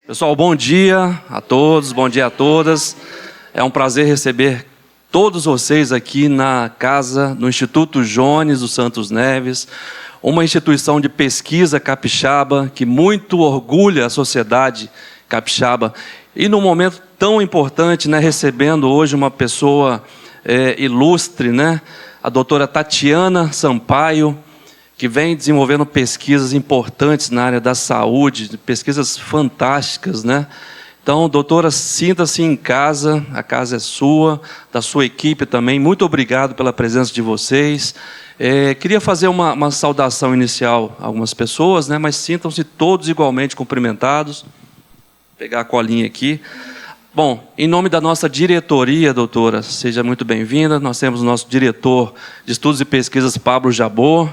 Pessoal, bom dia a todos, bom dia a todas. É um prazer receber todos vocês aqui na casa, no Instituto Jones dos Santos Neves, uma instituição de pesquisa capixaba que muito orgulha a sociedade capixaba. E num momento tão importante, recebendo hoje uma pessoa ilustre, a doutora Tatiana Sampaio, que vem desenvolvendo pesquisas importantes na área da saúde, pesquisas fantásticas, Então, doutora, sinta-se em casa, a casa é sua, da sua equipe também. Muito obrigado pela presença de vocês. Queria fazer uma saudação inicial a algumas pessoas, mas sintam-se todos igualmente cumprimentados. Vou pegar a colinha aqui. Bom, em nome da nossa diretoria, doutora, seja muito bem-vinda. Nós temos o nosso diretor de Estudos e Pesquisas, Pablo Jabor,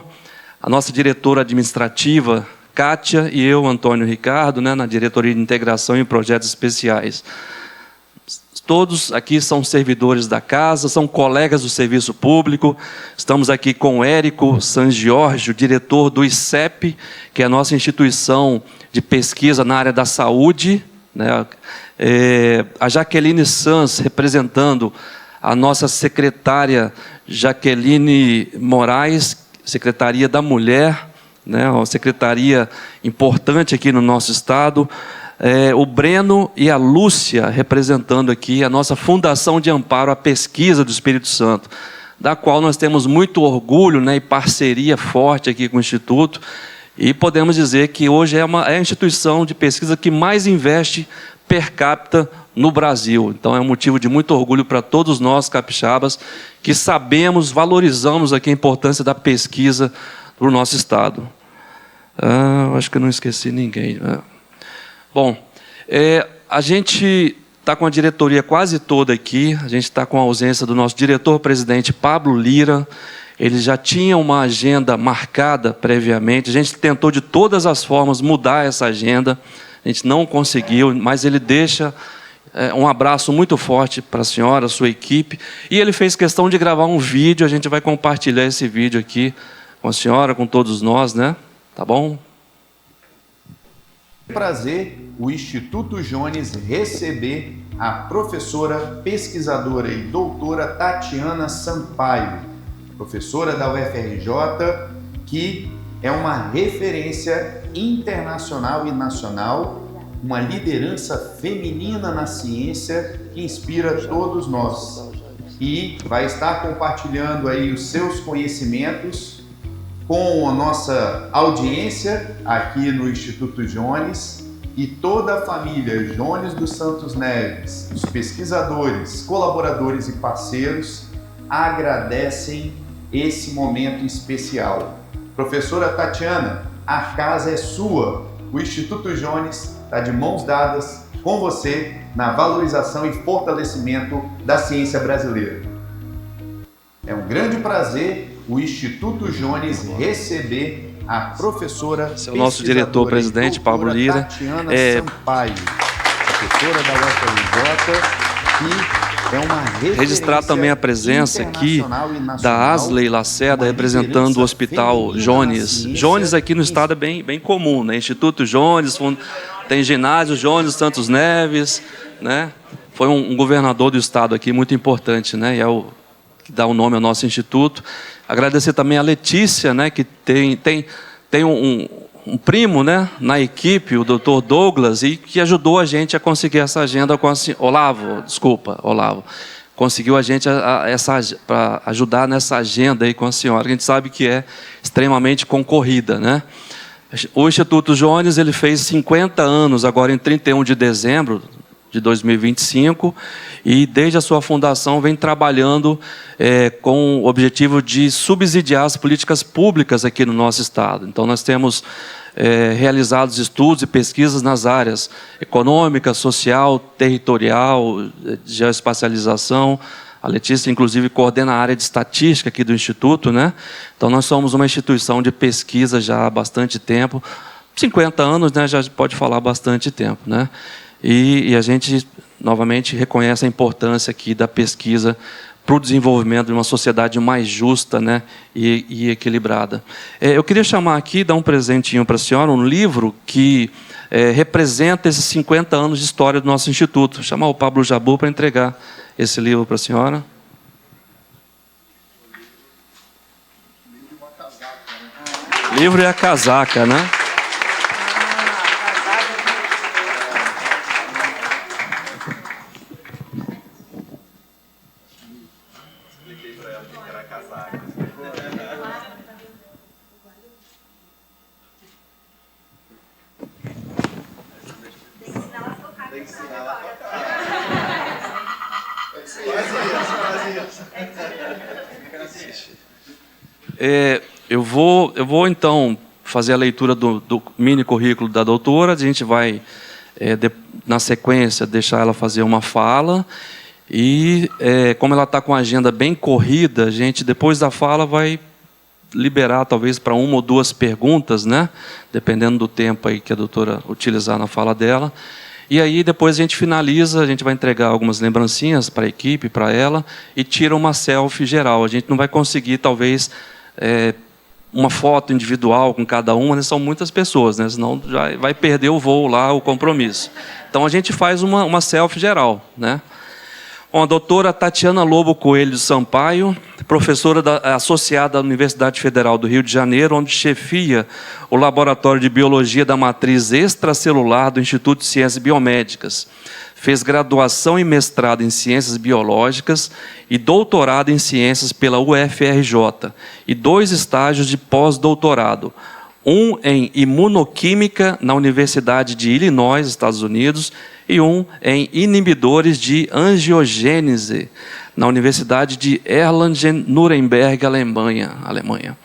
a nossa diretora administrativa, Kátia, e eu, Antônio Ricardo, na Diretoria de Integração e Projetos Especiais. Todos aqui são servidores da casa, são colegas do serviço público. Estamos aqui com o Érico Sangiorgio, diretor do ICEP, que é a nossa instituição de pesquisa na área da saúde. A Jaqueline Sanz, representando a nossa secretária Jaqueline Moraes, Secretaria da Mulher, uma secretaria importante aqui no nosso estado, o Breno e a Lúcia, representando aqui a nossa Fundação de Amparo à Pesquisa do Espírito Santo, da qual nós temos muito orgulho e parceria forte aqui com o Instituto, e podemos dizer que hoje é a instituição de pesquisa que mais investe per capita no Brasil. Então é um motivo de muito orgulho para todos nós capixabas, que sabemos, valorizamos aqui a importância da pesquisa para o nosso estado. Acho que eu não esqueci ninguém. Bom, a gente está com a diretoria quase toda aqui, a gente está com a ausência do nosso diretor-presidente Pablo Lira. Ele já tinha uma agenda marcada previamente, a gente tentou de todas as formas mudar essa agenda, a gente não conseguiu, mas ele deixa um abraço muito forte para a senhora, a sua equipe, e ele fez questão de gravar um vídeo, a gente vai compartilhar esse vídeo aqui com a senhora, com todos nós, Tá bom? Prazer o Instituto Jones receber a professora, pesquisadora e doutora Tatiana Sampaio, professora da UFRJ, que é uma referência internacional e nacional, uma liderança feminina na ciência que inspira todos nós. E vai estar compartilhando aí os seus conhecimentos com a nossa audiência aqui no Instituto Jones, e toda a família Jones dos Santos Neves, os pesquisadores, colaboradores e parceiros agradecem esse momento especial. Professora Tatiana, a casa é sua. O Instituto Jones está de mãos dadas com você na valorização e fortalecimento da ciência brasileira. É um grande prazer o Instituto Jones receber a professora, o nosso diretor-presidente Pablo Lira, Tatiana Sampaio, professora da UFRJ, que é uma referência. Registrar também a presença aqui da Asley Lacerda, representando o Hospital Jones. Jones aqui no estado é bem comum, Instituto Jones, tem ginásio Jones Santos Neves, Foi um governador do estado aqui muito importante, E é o que dá o nome ao nosso instituto. Agradecer também a Letícia, que tem um primo, na equipe, o Dr. Douglas, e que ajudou a gente a conseguir essa agenda com a Olavo. Conseguiu a gente para ajudar nessa agenda aí com a senhora, que a gente sabe que é extremamente concorrida, O Instituto Jones, ele fez 50 anos, agora em 31 de dezembro de 2025, e desde a sua fundação vem trabalhando com o objetivo de subsidiar as políticas públicas aqui no nosso estado. Então nós temos realizados estudos e pesquisas nas áreas econômica, social, territorial, geoespacialização. A Letícia, inclusive, coordena a área de estatística aqui do Instituto, Então nós somos uma instituição de pesquisa já há bastante tempo, 50 anos, já pode falar bastante tempo, E a gente, novamente, reconhece a importância aqui da pesquisa para o desenvolvimento de uma sociedade mais justa, e equilibrada. Eu queria chamar aqui, dar um presentinho para a senhora, um livro que representa esses 50 anos de história do nosso instituto. Vou chamar o Pablo Jabu para entregar esse livro para a senhora. Livro e a casaca, né? Eu vou então fazer a leitura do mini currículo da doutora. A gente vai, na sequência, deixar ela fazer uma fala. E, como ela está com a agenda bem corrida, a gente, depois da fala, vai liberar talvez para uma ou duas perguntas, né? Dependendo do tempo aí que a doutora utilizar na fala dela. E aí, depois a gente finaliza, a gente vai entregar algumas lembrancinhas para a equipe, para ela, e tira uma selfie geral. A gente não vai conseguir, talvez, uma foto individual com cada uma, né? São muitas pessoas, né? Senão já vai perder o voo lá, o compromisso. Então, a gente faz uma selfie geral, né? Bom, a doutora Tatiana Lobo Coelho de Sampaio, professora associada à Universidade Federal do Rio de Janeiro, onde chefia o Laboratório de Biologia da Matriz Extracelular do Instituto de Ciências Biomédicas. Fez graduação e mestrado em Ciências Biológicas e doutorado em Ciências pela UFRJ, e 2 estágios de pós-doutorado, um em Imunoquímica na Universidade de Illinois, Estados Unidos, e um em Inibidores de Angiogênese, na Universidade de Erlangen-Nuremberg, Alemanha.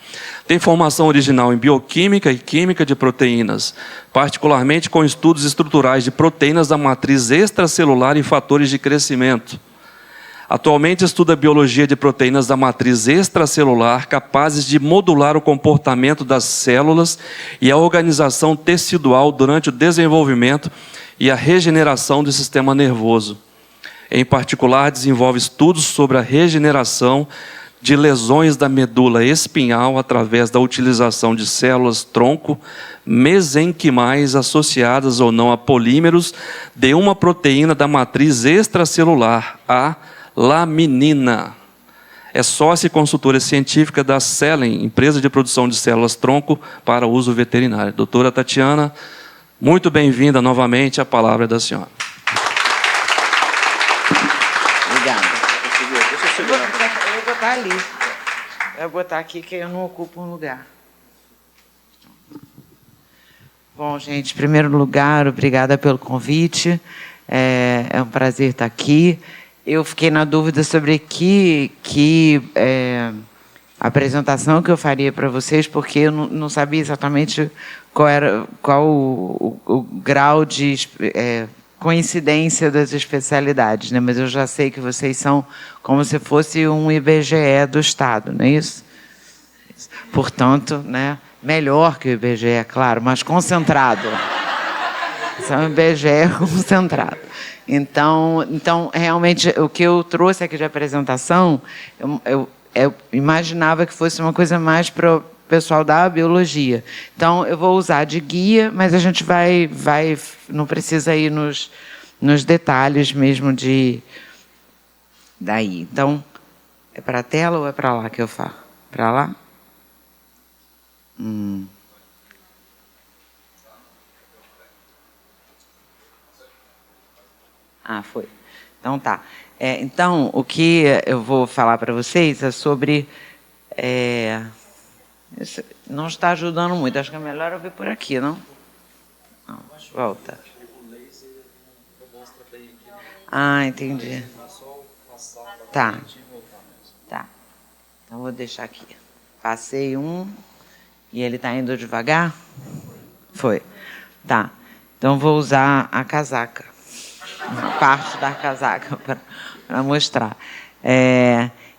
Tem formação original em Bioquímica e Química de Proteínas, particularmente com estudos estruturais de proteínas da matriz extracelular e fatores de crescimento. Atualmente estuda biologia de proteínas da matriz extracelular capazes de modular o comportamento das células e a organização tecidual durante o desenvolvimento e a regeneração do sistema nervoso. Em particular, desenvolve estudos sobre a regeneração de lesões da medula espinhal através da utilização de células-tronco mesenquimais associadas ou não a polímeros de uma proteína da matriz extracelular, a laminina. É sócia e consultora científica da Cellen, empresa de produção de células-tronco para uso veterinário. Doutora Tatiana, muito bem-vinda novamente, a palavra é da senhora. Obrigada. Eu vou botar ali. Eu vou botar aqui que eu não ocupo um lugar. Bom, gente, em primeiro lugar, obrigada pelo convite. É um prazer estar aqui. Eu fiquei na dúvida sobre que apresentação que eu faria para vocês, porque eu não sabia exatamente qual o grau de coincidência das especialidades, né? Mas eu já sei que vocês são como se fosse um IBGE do Estado, não é isso? Portanto, né, melhor que o IBGE, é claro, mas concentrado. São IBGE concentrado. Então, realmente, o que eu trouxe aqui de apresentação, eu imaginava que fosse uma coisa mais para o pessoal da biologia. Então, eu vou usar de guia, mas a gente vai não precisa ir nos detalhes mesmo daí. Então, é para a tela ou é para lá que eu faço? Para lá? Ah, foi. Então, tá. Então, o que eu vou falar para vocês é sobre... Isso não está ajudando muito. Acho que é melhor eu ver por aqui, não? Não, volta. Ah, entendi. Tá. Então, vou deixar aqui. Passei um e ele está indo devagar? Foi. Tá. Então, vou usar a casaca. Uma parte da casaca para mostrar.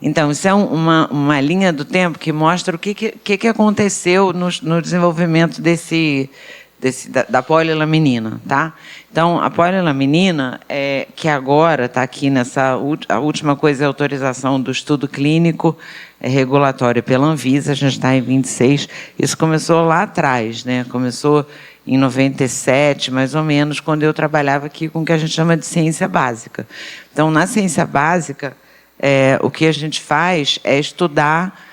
Então, isso é uma linha do tempo que mostra o que aconteceu no desenvolvimento da polilaminina, tá? Então, a polilaminina, que agora está aqui a última coisa é a autorização do estudo clínico regulatório pela Anvisa, a gente está em 26, isso começou lá atrás, né? Começou em 97, mais ou menos, quando eu trabalhava aqui com o que a gente chama de ciência básica. Então, na ciência básica, o que a gente faz é estudar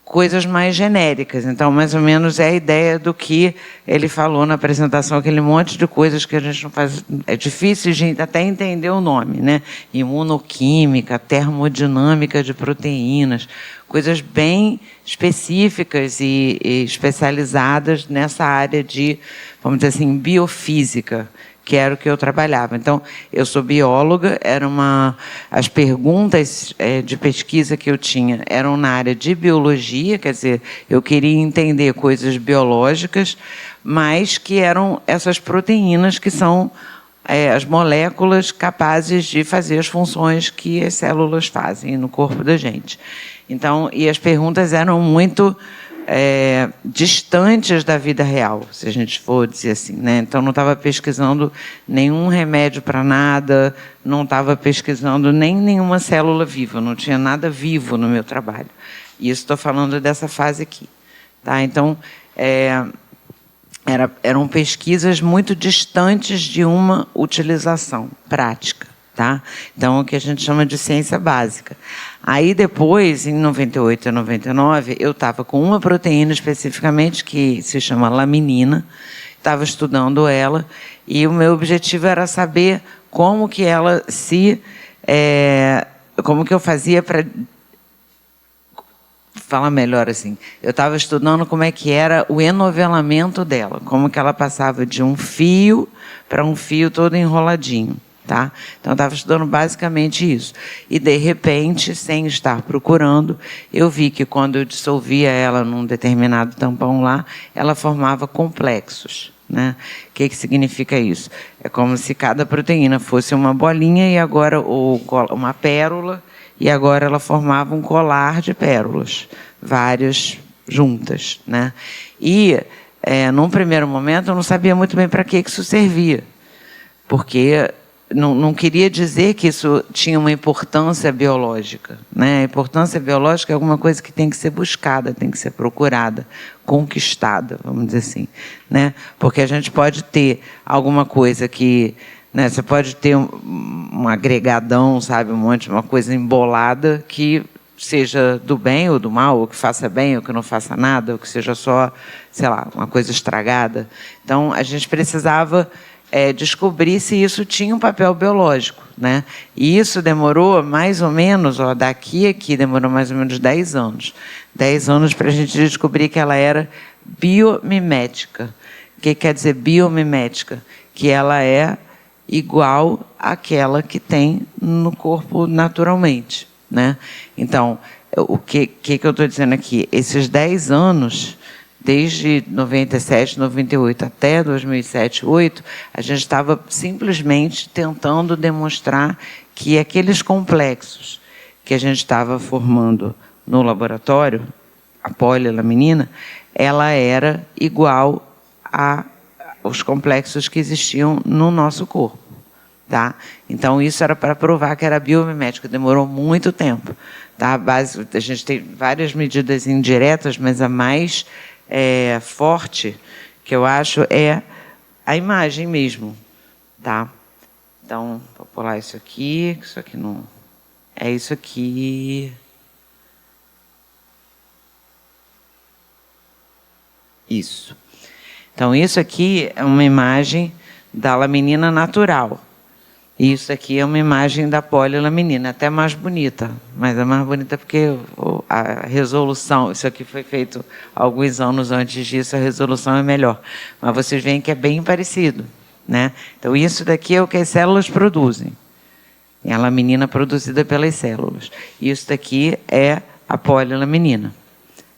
coisas mais genéricas. Então, mais ou menos, é a ideia do que ele falou na apresentação, aquele monte de coisas que a gente não faz... É difícil de até entender o nome, né? Imunoquímica, termodinâmica de proteínas, coisas bem específicas e especializadas nessa área de, vamos dizer assim, biofísica, que era o que eu trabalhava. Então, eu sou bióloga, as perguntas de pesquisa que eu tinha eram na área de biologia, quer dizer, eu queria entender coisas biológicas, mas que eram essas proteínas que são as moléculas capazes de fazer as funções que as células fazem no corpo da gente. Então, e as perguntas eram muito distantes da vida real, se a gente for dizer assim, né? Então, não estava pesquisando nenhum remédio para nada, não estava pesquisando nem nenhuma célula viva, não tinha nada vivo no meu trabalho. E isso estou falando dessa fase aqui. Tá? Então, eram pesquisas muito distantes de uma utilização prática. Tá? Então, o que a gente chama de ciência básica. Aí, depois, em 98 e 99, eu estava com uma proteína especificamente que se chama laminina, estava estudando ela, e o meu objetivo era saber como que ela como que eu fazia para... Falar melhor assim. Eu estava estudando como é que era o enovelamento dela, como que ela passava de um fio para um fio todo enroladinho. Tá? Então, eu estava estudando basicamente isso. E, de repente, sem estar procurando, eu vi que quando eu dissolvia ela num determinado tampão lá, ela formava complexos. Né? O que significa isso? É como se cada proteína fosse uma bolinha e agora uma pérola, e agora ela formava um colar de pérolas, várias juntas. Né? E, num primeiro momento, eu não sabia muito bem para que isso servia, porque... Não queria dizer que isso tinha uma importância biológica. Né? A importância biológica é alguma coisa que tem que ser buscada, tem que ser procurada, conquistada, vamos dizer assim. Né? Porque a gente pode ter alguma coisa que... Né, você pode ter um agregadão, sabe, uma coisa embolada que seja do bem ou do mal, ou que faça bem ou que não faça nada, ou que seja só, sei lá, uma coisa estragada. Então, a gente precisava... descobrir se isso tinha um papel biológico. Né? E isso demorou mais ou menos, daqui a aqui, demorou mais ou menos 10 anos. 10 anos para a gente descobrir que ela era biomimética. O que quer dizer biomimética? Que ela é igual àquela que tem no corpo naturalmente. Né? Então, o que eu estou dizendo aqui? Esses 10 anos... Desde 97, 98 até 2007, 2008, a gente estava simplesmente tentando demonstrar que aqueles complexos que a gente estava formando no laboratório, a polilaminina, ela era igual aos complexos que existiam no nosso corpo. Tá? Então, isso era para provar que era biomimética. Demorou muito tempo. Tá? A gente tem várias medidas indiretas, mas a mais... forte, que eu acho, é a imagem mesmo. Tá? Então, vou pular isso aqui não... É isso aqui. Isso. Então, isso aqui é uma imagem da laminina natural. Isso aqui é uma imagem da polilaminina, até mais bonita, mas é mais bonita porque a resolução, isso aqui foi feito alguns anos antes disso, a resolução é melhor. Mas vocês veem que é bem parecido. Né? Então, isso daqui é o que as células produzem. É a laminina produzida pelas células. Isso daqui é a polilaminina.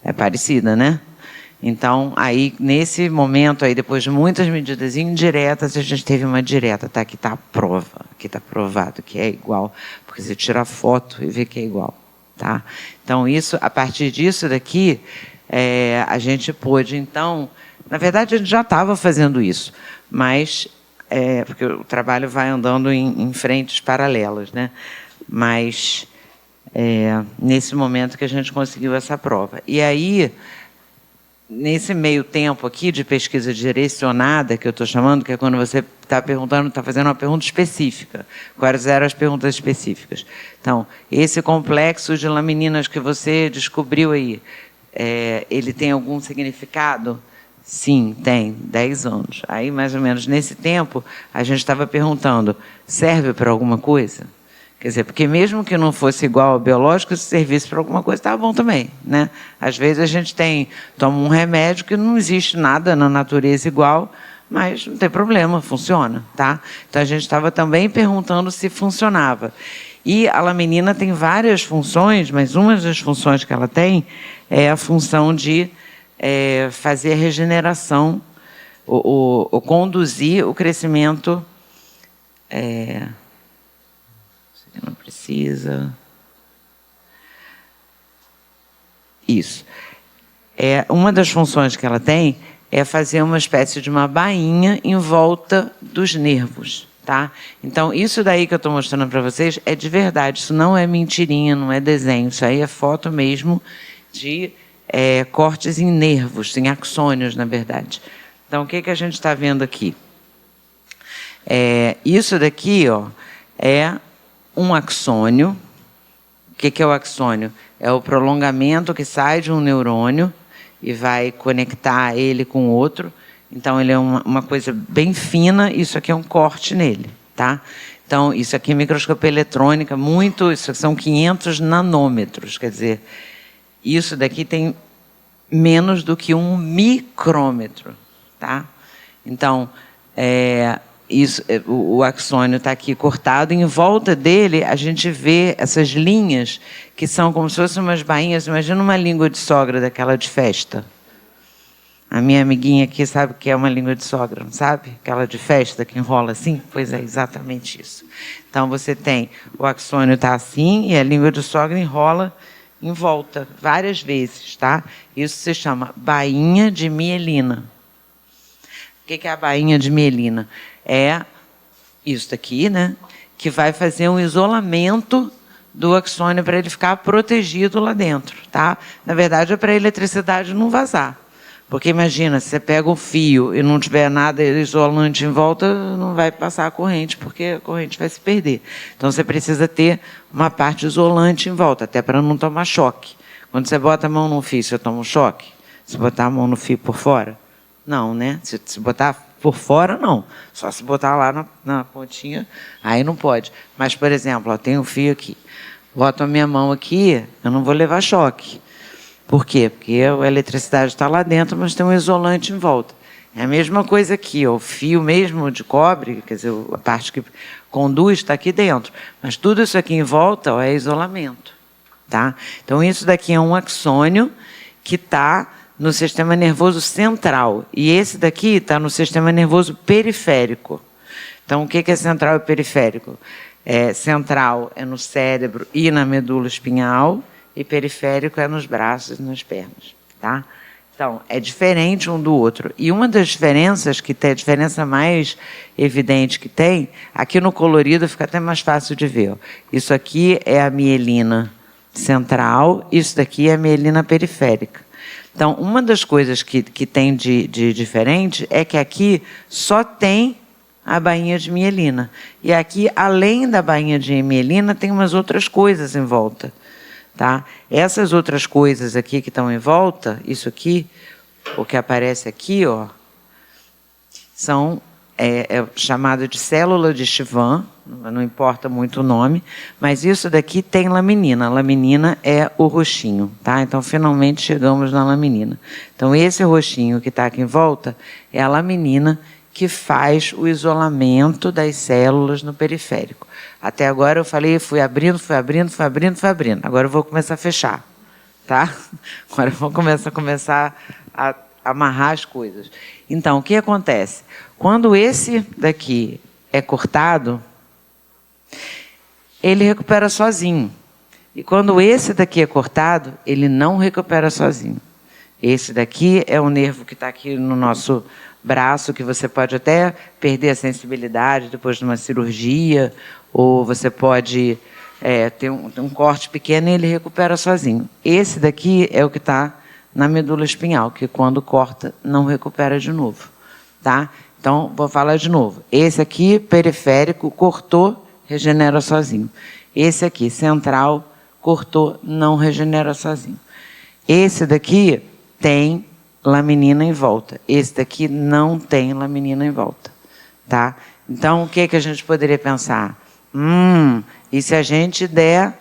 É parecida, né? Então, aí, nesse momento, aí, depois de muitas medidas indiretas, a gente teve uma direta, tá? Aqui está a prova, aqui está provado que é igual, porque você tira a foto e vê que é igual. Tá? Então, a partir disso daqui, a gente pôde, então... Na verdade, a gente já estava fazendo isso, mas... porque o trabalho vai andando em frentes paralelas, né? Mas, nesse momento que a gente conseguiu essa prova. E aí... nesse meio tempo aqui de pesquisa direcionada, que eu estou chamando, que é quando você está perguntando, está fazendo uma pergunta específica. Quais eram as perguntas específicas? Então, esse complexo de lamininas que você descobriu aí, ele tem algum significado? Sim, tem, 10 anos. Aí, mais ou menos nesse tempo, a gente estava perguntando, serve para alguma coisa? Quer dizer, porque mesmo que não fosse igual ao biológico, se servisse para alguma coisa, estava bom também, né? Às vezes a gente toma um remédio que não existe nada na natureza igual, mas não tem problema, funciona, tá? Então a gente estava também perguntando se funcionava. E a laminina tem várias funções, mas uma das funções que ela tem é a função de fazer a regeneração, ou conduzir o crescimento. Não precisa. Isso. Uma das funções que ela tem é fazer uma espécie de uma bainha em volta dos nervos, tá? Então, isso daí que eu estou mostrando para vocês é de verdade. Isso não é mentirinha, não é desenho. Isso aí é foto mesmo de cortes em nervos, em axônios, na verdade. Então, o que a gente está vendo aqui? Isso daqui, ó, é um axônio. O que é o axônio? É o prolongamento que sai de um neurônio e vai conectar ele com outro. Então, ele é uma coisa bem fina. Isso aqui é um corte nele, tá? Então, isso aqui é microscopia eletrônica, isso são 500 nanômetros. Quer dizer, isso daqui tem menos do que 1 micrômetro, tá? Então, o axônio está aqui cortado, e em volta dele a gente vê essas linhas que são como se fossem umas bainhas. Imagina uma língua de sogra daquela de festa. A minha amiguinha aqui sabe o que é uma língua de sogra, não sabe? Aquela de festa que enrola assim? Pois é, exatamente isso. Então você tem, o axônio está assim e a língua de sogra enrola em volta várias vezes, tá? Isso se chama bainha de mielina. O que é a bainha de mielina? É isso daqui, né? Que vai fazer um isolamento do axônio para ele ficar protegido lá dentro, tá? Na verdade, é para a eletricidade não vazar. Porque imagina, se você pega o fio e não tiver nada isolante em volta, não vai passar a corrente, porque a corrente vai se perder. Então você precisa ter uma parte isolante em volta, até para não tomar choque. Quando você bota a mão no fio, você toma um choque? Se botar a mão no fio por fora? Não, né? Se botar por fora, não. Só se botar lá na pontinha, aí não pode. Mas, por exemplo, tem um fio aqui. Boto a minha mão aqui, eu não vou levar choque. Por quê? Porque a eletricidade está lá dentro, mas tem um isolante em volta. É a mesma coisa aqui, ó, o fio mesmo de cobre, quer dizer, a parte que conduz está aqui dentro. Mas tudo isso aqui em volta, ó, é isolamento. Tá? Então, isso daqui é um axônio que está no sistema nervoso central. E esse daqui está no sistema nervoso periférico. Então, o que é central e periférico? Central é no cérebro e na medula espinhal, e periférico é nos braços e nas pernas. Tá? Então, é diferente um do outro. E uma das diferenças, que tem a diferença mais evidente que tem, aqui no colorido fica até mais fácil de ver. Ó. Isso aqui é a mielina central, isso daqui é a mielina periférica. Então, uma das coisas que tem de diferente é que aqui só tem a bainha de mielina. E aqui, além da bainha de mielina, tem umas outras coisas em volta. Tá? Essas outras coisas aqui que estão em volta, isso aqui, o que aparece aqui, ó, são chamado de célula de Schwann, não importa muito o nome, mas isso daqui tem laminina. A laminina é o roxinho, tá? Então, finalmente chegamos na laminina. Então, esse roxinho que está aqui em volta é a laminina que faz o isolamento das células no periférico. Até agora eu falei, fui abrindo. Agora eu vou começar a fechar, tá? Agora eu vou começar a amarrar as coisas. Então, o que acontece? Quando esse daqui é cortado, ele recupera sozinho. E quando esse daqui é cortado, ele não recupera sozinho. Esse daqui é um nervo que está aqui no nosso braço, que você pode até perder a sensibilidade depois de uma cirurgia, ou você pode ter um corte pequeno e ele recupera sozinho. Esse daqui é o que está na medula espinhal, que quando corta não recupera de novo, tá? Então, vou falar de novo. Esse aqui, periférico, cortou, regenera sozinho. Esse aqui, central, cortou, não regenera sozinho. Esse daqui tem laminina em volta. Esse daqui não tem laminina em volta, tá? Então, o que a gente poderia pensar? E se a gente der...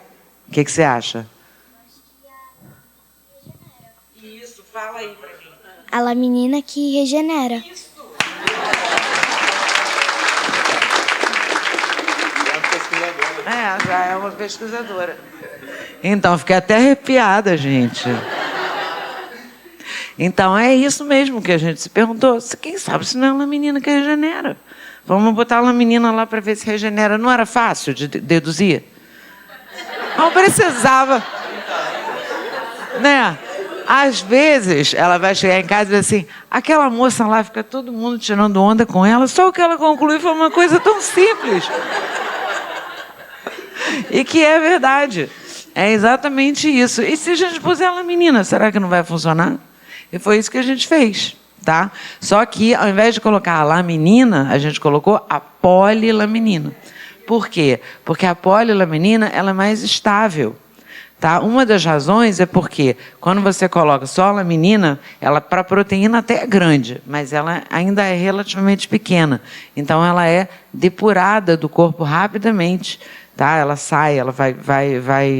O que você acha? Isso, fala aí pra mim. A laminina que regenera. Isso. Já é uma pesquisadora. Então, fiquei até arrepiada, gente. Então, é isso mesmo que a gente se perguntou. Quem sabe se não é uma menina que regenera? Vamos botar uma menina lá para ver se regenera. Não era fácil de deduzir? Não precisava. Né? Às vezes, ela vai chegar em casa e dizer assim, aquela moça lá, fica todo mundo tirando onda com ela, só o que ela concluiu foi uma coisa tão simples. E que é verdade. É exatamente isso. E se a gente puser ela menina, será que não vai funcionar? E foi isso que a gente fez, tá? Só que, ao invés de colocar a laminina, a gente colocou a polilaminina. Por quê? Porque a polilaminina ela é mais estável. Tá? Uma das razões é porque, quando você coloca só a laminina, ela, para a proteína, até é grande, mas ela ainda é relativamente pequena. Então, ela é depurada do corpo rapidamente. Tá? Ela sai, ela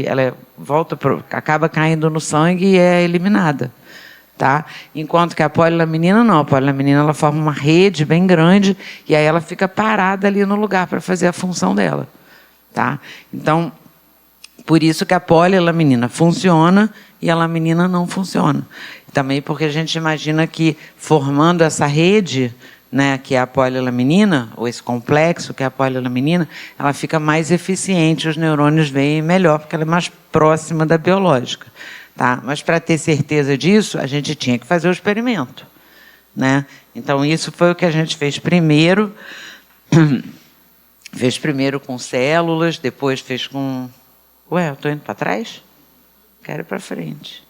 ela volta acaba caindo no sangue e é eliminada. Tá? Enquanto que a polilaminina não, a polilaminina ela forma uma rede bem grande e aí ela fica parada ali no lugar para fazer a função dela. Tá? Então, por isso que a polilaminina funciona e a laminina não funciona. Também porque a gente imagina que formando essa rede, né, que é a polilaminina, ou esse complexo que é a polilaminina, ela fica mais eficiente, os neurônios veem melhor, porque ela é mais próxima da biológica. Tá? Mas, para ter certeza disso, a gente tinha que fazer o experimento. Né? Então, isso foi o que a gente fez primeiro. Fez primeiro com células, depois fez com... Ué, eu estou indo para trás? Quero ir para frente.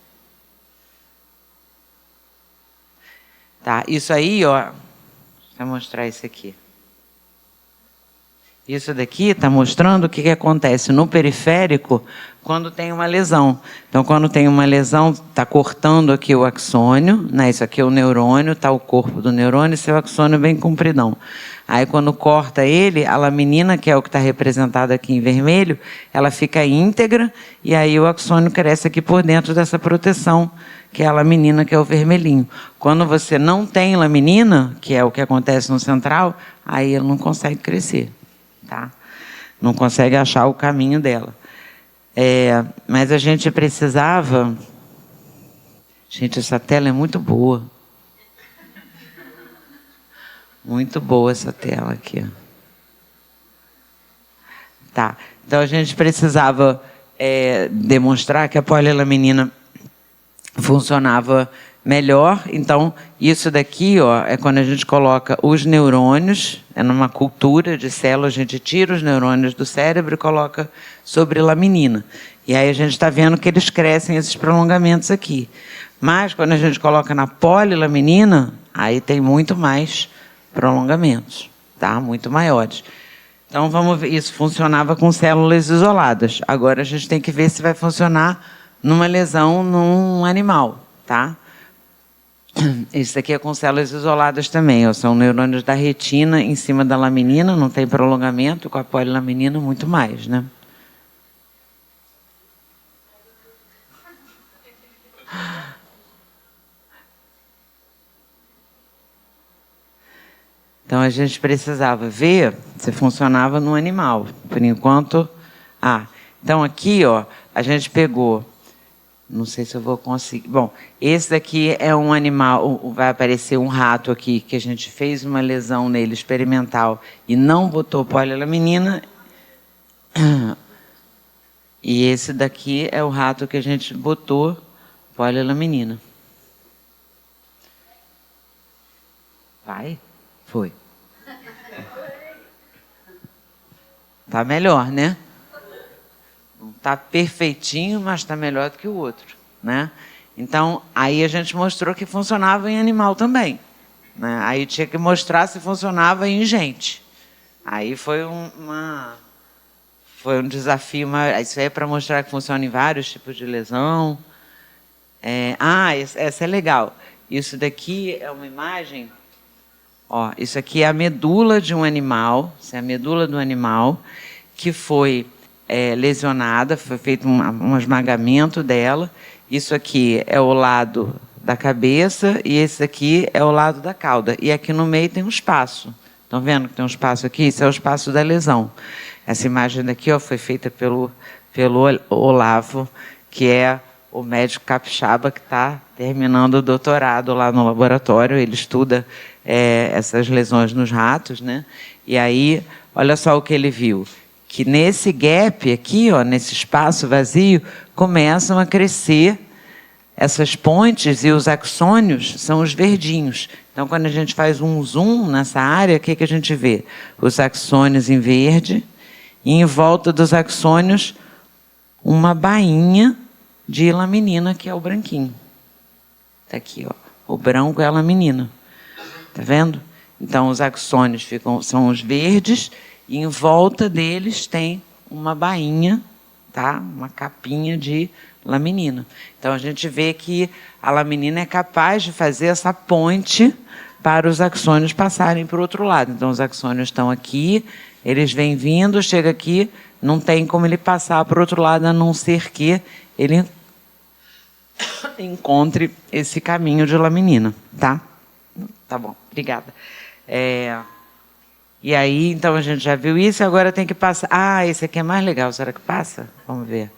Tá, isso aí, ó... Vou mostrar isso aqui. Isso daqui está mostrando o que acontece no periférico quando tem uma lesão. Então, quando tem uma lesão, está cortando aqui o axônio, né? Isso aqui é o neurônio, está o corpo do neurônio, seu axônio bem compridão. Aí, quando corta ele, a laminina, que é o que está representado aqui em vermelho, ela fica íntegra e aí o axônio cresce aqui por dentro dessa proteção, que é a laminina, que é o vermelhinho. Quando você não tem laminina, que é o que acontece no central, aí ele não consegue crescer. Tá? Não consegue achar o caminho dela. Mas a gente precisava... Gente, essa tela é muito boa. Muito boa essa tela aqui. Tá. Então, a gente precisava demonstrar que a polilaminina funcionava melhor. Então, isso daqui, ó, é quando a gente coloca os neurônios, é numa cultura de células, a gente tira os neurônios do cérebro e coloca sobre laminina. E aí a gente está vendo que eles crescem, esses prolongamentos aqui. Mas, quando a gente coloca na polilaminina, aí tem muito mais prolongamentos, tá? Muito maiores. Então, vamos ver, isso funcionava com células isoladas. Agora, a gente tem que ver se vai funcionar numa lesão num animal, tá? Isso aqui é com células isoladas também, ó, são neurônios da retina em cima da laminina, não tem prolongamento, com a polilaminina muito mais, né? Então, a gente precisava ver se funcionava no animal. Por enquanto... então aqui, ó, a gente pegou... Não sei se eu vou conseguir... Bom, esse daqui é um animal... Vai aparecer um rato aqui, que a gente fez uma lesão nele experimental e não botou polilaminina. E esse daqui é o rato que a gente botou polilaminina. Vai? Foi. Tá melhor, né? Não está perfeitinho, mas está melhor do que o outro, né? Então, aí a gente mostrou que funcionava em animal também, né? Aí tinha que mostrar se funcionava em gente. Aí foi um desafio. Isso aí é para mostrar que funciona em vários tipos de lesão. Essa é legal. Isso daqui é uma imagem. Ó, isso aqui é a medula de um animal. Isso é a medula do animal que foi lesionada, foi feito um esmagamento dela. Isso aqui é o lado da cabeça e esse aqui é o lado da cauda. E aqui no meio tem um espaço. Estão vendo que tem um espaço aqui? Isso é o espaço da lesão. Essa imagem daqui foi feita pelo Olavo, que é o médico capixaba que está terminando o doutorado lá no laboratório. Ele estuda essas lesões nos ratos, né? E aí, olha só o que ele viu. Que nesse gap aqui, nesse espaço vazio, começam a crescer essas pontes, e os axônios são os verdinhos. Então, quando a gente faz um zoom nessa área, o que a gente vê? Os axônios em verde, e em volta dos axônios, uma bainha de laminina, que é o branquinho. Está aqui, o branco é a laminina. Está vendo? Então, os axônios são os verdes, e em volta deles tem uma bainha, tá? Uma capinha de laminina. Então, a gente vê que a laminina é capaz de fazer essa ponte para os axônios passarem para o outro lado. Então, os axônios estão aqui, eles vêm vindo, chega aqui, não tem como ele passar para o outro lado, a não ser que ele encontre esse caminho de laminina, tá? Tá bom, obrigada. E aí, então, a gente já viu isso, agora tem que passar. Esse aqui é mais legal, será que passa? Vamos ver.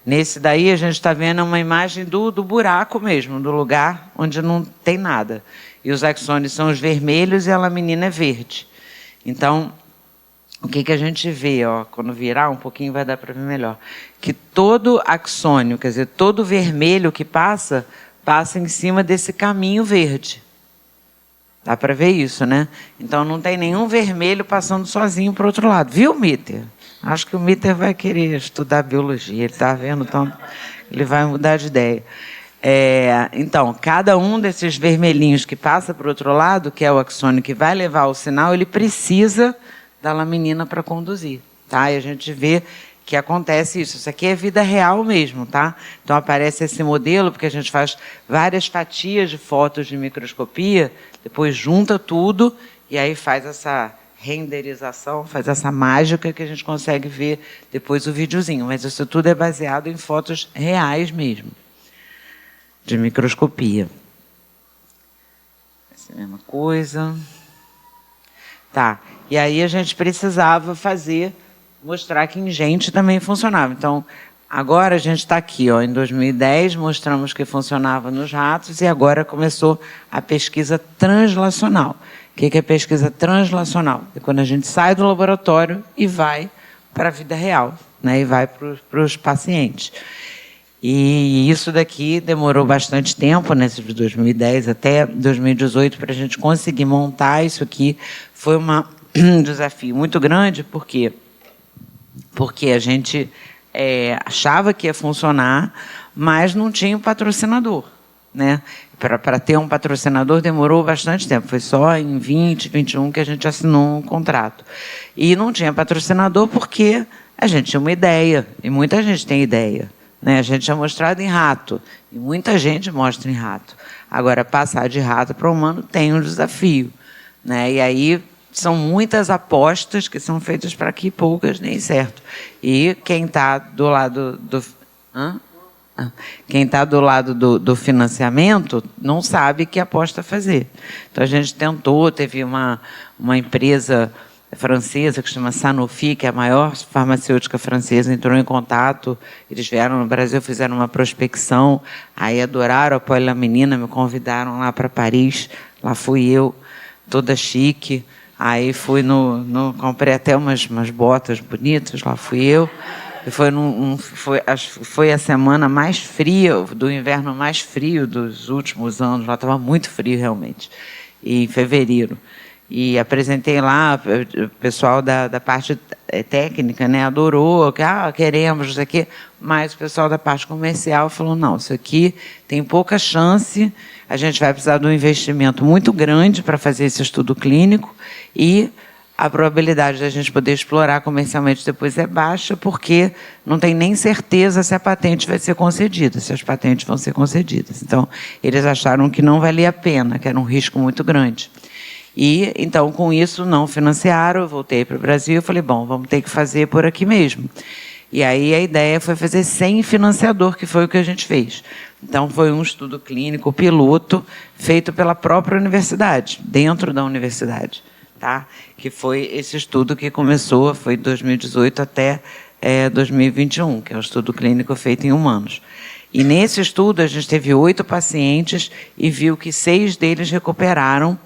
Nesse daí a gente está vendo uma imagem do buraco mesmo, do lugar onde não tem nada. E os axônios são os vermelhos e a laminina é verde. Então, o que a gente vê? Quando virar um pouquinho vai dar para ver melhor. Que todo axônio, quer dizer, todo vermelho que passa em cima desse caminho verde. Dá para ver isso, né? Então, não tem nenhum vermelho passando sozinho para o outro lado. Viu, Mitter? Acho que o Mitter vai querer estudar biologia. Ele está vendo, então ele vai mudar de ideia. Então, cada um desses vermelhinhos que passa para o outro lado, que é o axônio que vai levar o sinal, ele precisa da laminina para conduzir. Tá? E a gente vê que acontece isso. Isso aqui é vida real mesmo, tá? Então aparece esse modelo, porque a gente faz várias fatias de fotos de microscopia, depois junta tudo e aí faz essa renderização, faz essa mágica que a gente consegue ver depois o videozinho. Mas isso tudo é baseado em fotos reais mesmo, de microscopia. Essa é a mesma coisa. Tá. E aí a gente precisava mostrar que em gente também funcionava. Então, agora a gente está aqui, em 2010, mostramos que funcionava nos ratos e agora começou a pesquisa translacional. O que é pesquisa translacional? É quando a gente sai do laboratório e vai para a vida real, né? E vai para os pacientes. E isso daqui demorou bastante tempo, né, de 2010 até 2018, para a gente conseguir montar isso aqui. Foi um desafio muito grande, porque a gente achava que ia funcionar, mas não tinha um patrocinador, né? Para ter um patrocinador demorou bastante tempo, foi só em 20, 21 que a gente assinou um contrato. E não tinha patrocinador porque a gente tinha uma ideia, e muita gente tem ideia, né? A gente tinha mostrado em rato, e muita gente mostra em rato. Agora, passar de rato para humano tem um desafio, né? E aí são muitas apostas que são feitas para que poucas nem certo. E quem está do lado do financiamento não sabe que aposta fazer. Então a gente tentou, teve uma empresa francesa que se chama Sanofi, que é a maior farmacêutica francesa, entrou em contato, eles vieram no Brasil, fizeram uma prospecção, aí adoraram a polilaminina, me convidaram lá para Paris, lá fui eu, toda chique. Aí fui comprei até umas botas bonitas, lá fui eu. E foi a semana mais fria, do inverno mais frio dos últimos anos. Lá estava muito frio, realmente, em fevereiro. E apresentei lá o pessoal da parte técnica, né, adorou, que queremos isso aqui, mas o pessoal da parte comercial falou, não, isso aqui tem pouca chance, a gente vai precisar de um investimento muito grande para fazer esse estudo clínico e a probabilidade de a gente poder explorar comercialmente depois é baixa, porque não tem nem certeza se a patente vai ser concedida, se as patentes vão ser concedidas. Então, eles acharam que não valia a pena, que era um risco muito grande. E, então, com isso, não financiaram, eu voltei para o Brasil e falei, bom, vamos ter que fazer por aqui mesmo. E aí a ideia foi fazer sem financiador, que foi o que a gente fez. Então, foi um estudo clínico piloto feito pela própria universidade, dentro da universidade. Tá? Que foi esse estudo que começou, foi de 2018 até 2021, que é um estudo clínico feito em humanos. E nesse estudo a gente teve 8 pacientes e viu que 6 deles recuperaram,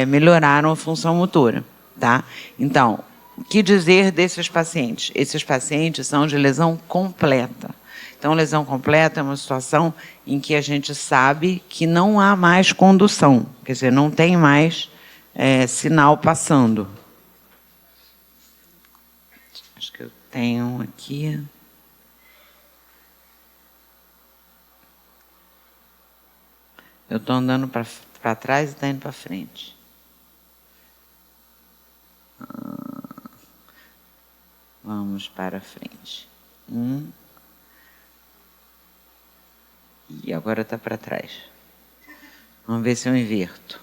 melhoraram a função motora. Tá? Então, o que dizer desses pacientes? Esses pacientes são de lesão completa. Então, lesão completa é uma situação em que a gente sabe que não há mais condução, quer dizer, não tem mais sinal passando. Acho que eu tenho aqui. Eu estou andando para trás e está indo para frente. Vamos para frente. E agora está para trás. Vamos ver se eu inverto.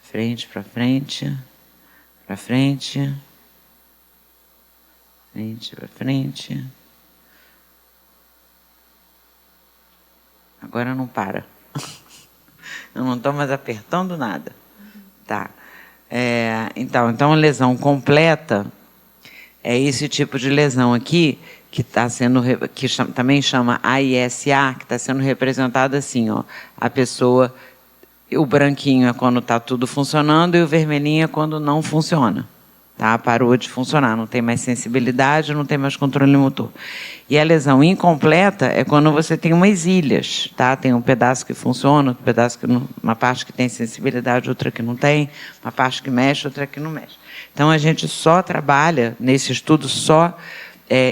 Frente, para frente, para frente, frente, para frente. Agora não para. Eu não estou mais apertando nada. Tá. Então, lesão completa é esse tipo de lesão aqui, que está sendo, também chama AISA, que está sendo representada assim, ó, a pessoa. O branquinho é quando está tudo funcionando e o vermelhinho é quando não funciona. Tá? Parou de funcionar, não tem mais sensibilidade, não tem mais controle motor. E a lesão incompleta é quando você tem umas ilhas. Tá? Tem um pedaço que funciona, outro pedaço que não, uma parte que tem sensibilidade, outra que não tem, uma parte que mexe, outra que não mexe. Então, a gente só trabalha, nesse estudo,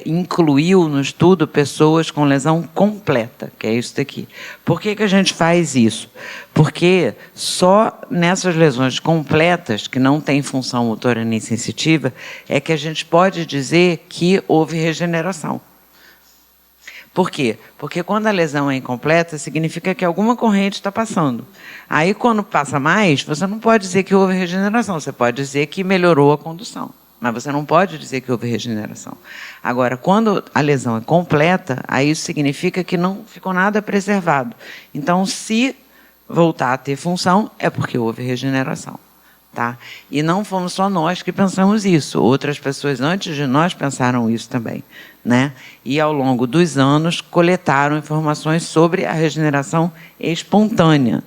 incluiu no estudo pessoas com lesão completa, que é isso daqui. Por que a gente faz isso? Porque só nessas lesões completas, que não têm função motora nem sensitiva, é que a gente pode dizer que houve regeneração. Por quê? Porque quando a lesão é incompleta, significa que alguma corrente está passando. Aí, quando passa mais, você não pode dizer que houve regeneração, você pode dizer que melhorou a condução. Mas você não pode dizer que houve regeneração. Agora, quando a lesão é completa, aí isso significa que não ficou nada preservado. Então, se voltar a ter função, é porque houve regeneração. Tá? E não fomos só nós que pensamos isso. Outras pessoas antes de nós pensaram isso também. Né? E, ao longo dos anos, coletaram informações sobre a regeneração espontânea.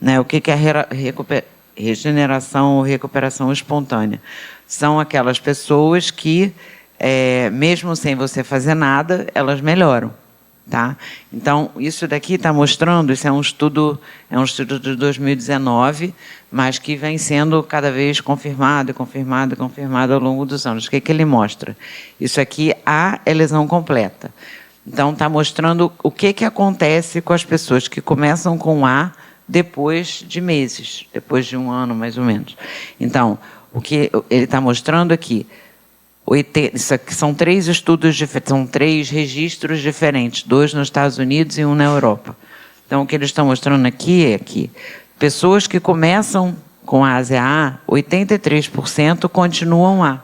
Né? O que é regeneração ou recuperação espontânea? São aquelas pessoas que, mesmo sem você fazer nada, elas melhoram. Tá? Então, isso daqui está mostrando, isso é um estudo de 2019, mas que vem sendo cada vez confirmado ao longo dos anos. O que ele mostra? Isso aqui, A é lesão completa. Então, está mostrando o que acontece com as pessoas que começam com A depois de meses, depois de um ano, mais ou menos. Então, o que ele está mostrando aqui, isso aqui são 3 estudos diferentes, são 3 registros diferentes, 2 nos Estados Unidos e 1 na Europa. Então, o que eles estão mostrando aqui é que pessoas que começam com ASA, 83% continuam A.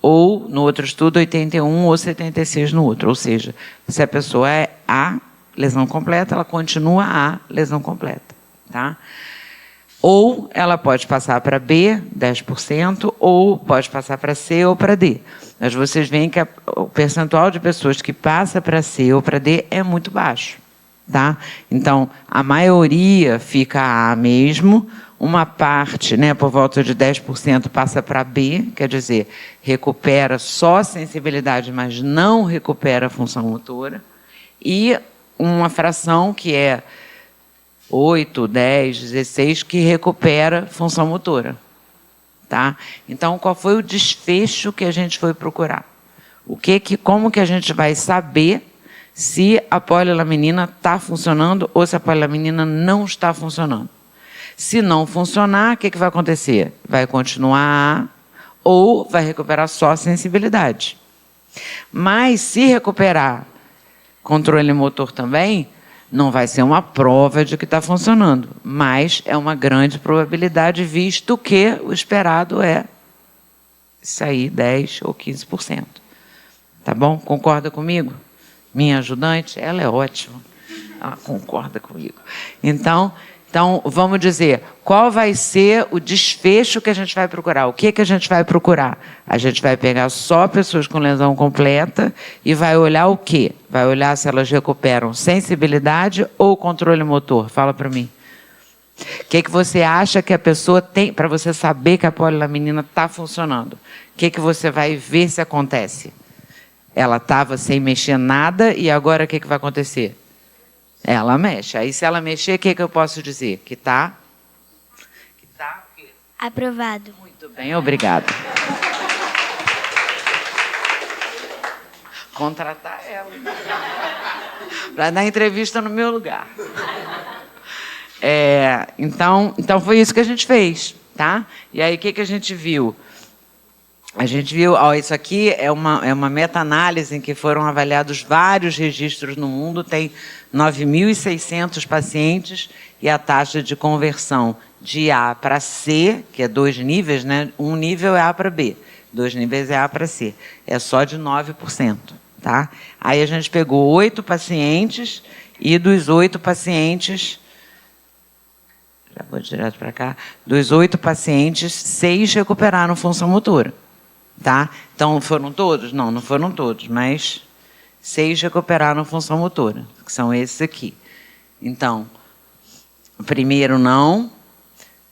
Ou, no outro estudo, 81% ou 76% no outro. Ou seja, se a pessoa é A, lesão completa, ela continua A, lesão completa. Tá? Ou ela pode passar para B, 10%, ou pode passar para C ou para D. Mas vocês veem que o percentual de pessoas que passa para C ou para D é muito baixo. Tá? Então, a maioria fica A mesmo, uma parte, né, por volta de 10%, passa para B, quer dizer, recupera só a sensibilidade, mas não recupera a função motora, e uma fração que é 8, 10, 16, que recupera função motora. Tá? Então, qual foi o desfecho que a gente foi procurar? Como que a gente vai saber se a polilaminina está funcionando ou se a polilaminina não está funcionando? Se não funcionar, o que vai acontecer? Vai continuar ou vai recuperar só a sensibilidade. Mas se recuperar controle motor também, não vai ser uma prova de que está funcionando, mas é uma grande probabilidade, visto que o esperado é sair 10% ou 15%. Tá bom? Concorda comigo? Minha ajudante, ela é ótima. Ela concorda comigo. Então, vamos dizer, qual vai ser o desfecho que a gente vai procurar? O que a gente vai procurar? A gente vai pegar só pessoas com lesão completa e vai olhar o quê? Vai olhar se elas recuperam sensibilidade ou controle motor. Fala para mim. O que você acha que a pessoa tem, para você saber que a polilaminina está funcionando? O que você vai ver se acontece? Ela estava sem mexer nada e agora o que vai acontecer? Ela mexe. Aí, se ela mexer, o que eu posso dizer? Que está... Aprovado. Muito bem, obrigada. Contratar ela. Para dar entrevista no meu lugar. Então, foi isso que a gente fez. Tá? E aí, o que a gente viu? A gente viu, isso aqui é uma meta-análise em que foram avaliados vários registros no mundo, tem 9.600 pacientes e a taxa de conversão de A para C, que é 2 níveis, né? Um nível é A para B, 2 níveis é A para C, é só de 9%. Tá? Aí a gente pegou 8 pacientes e dos 8 pacientes... Já vou direto para cá. Dos 8 pacientes, 6 recuperaram função motora. Tá? Então, foram todos? Não foram todos, mas 6 recuperaram função motora, que são esses aqui. Então, o primeiro não,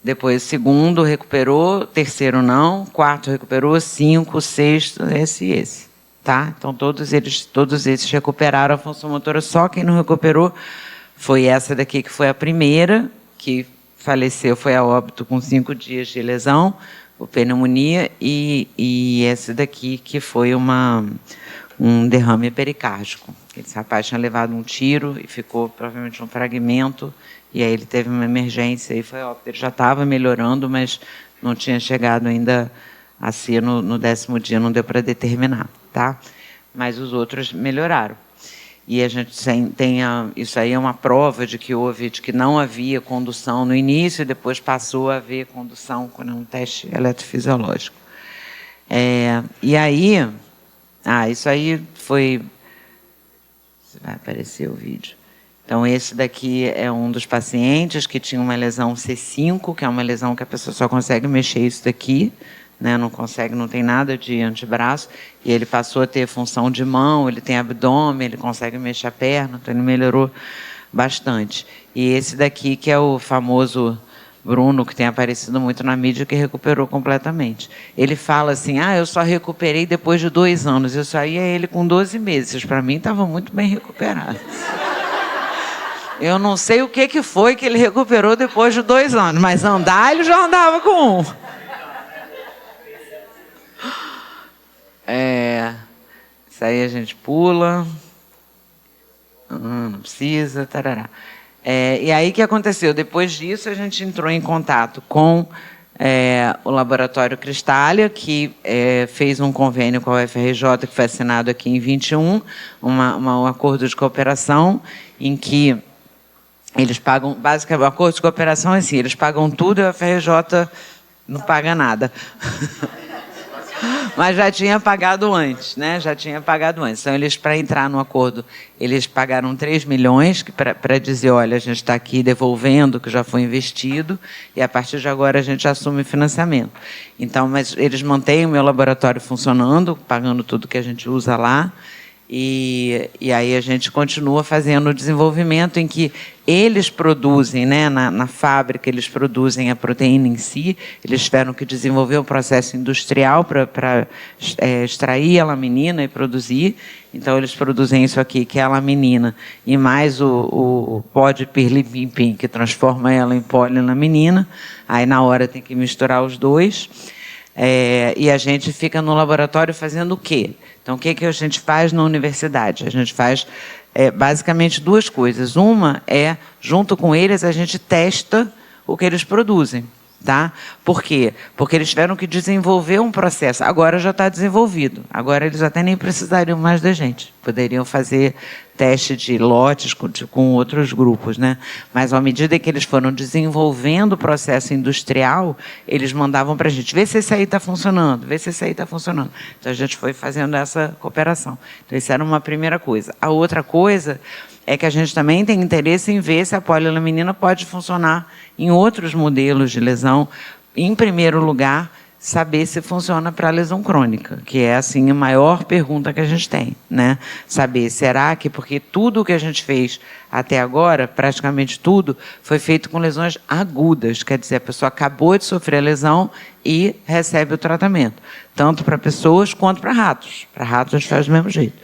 depois o segundo recuperou, terceiro não, quarto recuperou, 5, sexto, esse e esse. Tá? Então, todos esses recuperaram a função motora, só quem não recuperou foi essa daqui, que foi a primeira, que faleceu, foi a óbito com 5 dias de lesão, o pneumonia, e esse daqui que foi um derrame pericárdico. Esse rapaz tinha levado um tiro e ficou provavelmente um fragmento, e aí ele teve uma emergência e foi óbito. Ele já estava melhorando, mas não tinha chegado ainda a ser no 10º dia, não deu para determinar. Tá? Mas os outros melhoraram. E a gente tem isso aí é uma prova de que não havia condução no início e depois passou a haver condução com um teste eletrofisiológico. E aí, isso aí foi... Vai aparecer o vídeo. Então, esse daqui é um dos pacientes que tinha uma lesão C5, que é uma lesão que a pessoa só consegue mexer isso daqui, né, não tem nada de antebraço, e ele passou a ter função de mão, ele tem abdômen, ele consegue mexer a perna, então ele melhorou bastante. E esse daqui, que é o famoso Bruno, que tem aparecido muito na mídia, que recuperou completamente. Ele fala assim, eu só recuperei depois de 2 anos, isso aí é ele com 12 meses, para mim estava muito bem recuperado. Eu não sei o que foi que ele recuperou depois de 2 anos, mas andar ele já andava com 1. Isso aí a gente pula. Não precisa, tarará. E aí o que aconteceu? Depois disso a gente entrou em contato com o Laboratório Cristália, que fez um convênio com a UFRJ, que foi assinado aqui em 21, um acordo de cooperação em que eles pagam, basicamente, o acordo de cooperação é assim, eles pagam tudo e a UFRJ não paga nada. Mas já tinha pagado antes, né? Já tinha pagado antes. Então, eles, para entrar no acordo, eles pagaram 3 milhões para dizer, olha, a gente está aqui devolvendo o que já foi investido e, a partir de agora, a gente assume financiamento. Então, mas eles mantêm o meu laboratório funcionando, pagando tudo que a gente usa lá, e aí a gente continua fazendo o desenvolvimento em que eles produzem, né, na fábrica, eles produzem a proteína em si, eles tiveram que desenvolver um processo industrial para extrair a laminina e produzir. Então, eles produzem isso aqui, que é a laminina, e mais o pó de pirlimpimpim, que transforma ela em polilaminina. Aí, na hora, tem que misturar os dois. E a gente fica no laboratório fazendo o quê? Então, o que a gente faz na universidade? A gente faz basicamente duas coisas. Uma é, junto com eles, a gente testa o que eles produzem. Tá? Por quê? Porque eles tiveram que desenvolver um processo. Agora já está desenvolvido. Agora eles até nem precisariam mais da gente. Poderiam fazer teste de lotes com outros grupos, né? Mas, à medida que eles foram desenvolvendo o processo industrial, eles mandavam para a gente, vê se esse aí está funcionando, vê se esse aí está funcionando. Então, a gente foi fazendo essa cooperação. Então, isso era uma primeira coisa. A outra coisa é que a gente também tem interesse em ver se a polilaminina pode funcionar em outros modelos de lesão. Em primeiro lugar, saber se funciona para a lesão crônica, que é assim a maior pergunta que a gente tem, né? Saber, será que, porque tudo o que a gente fez até agora, praticamente tudo, foi feito com lesões agudas, quer dizer, a pessoa acabou de sofrer a lesão e recebe o tratamento, tanto para pessoas quanto para ratos. Para ratos a gente faz do mesmo jeito,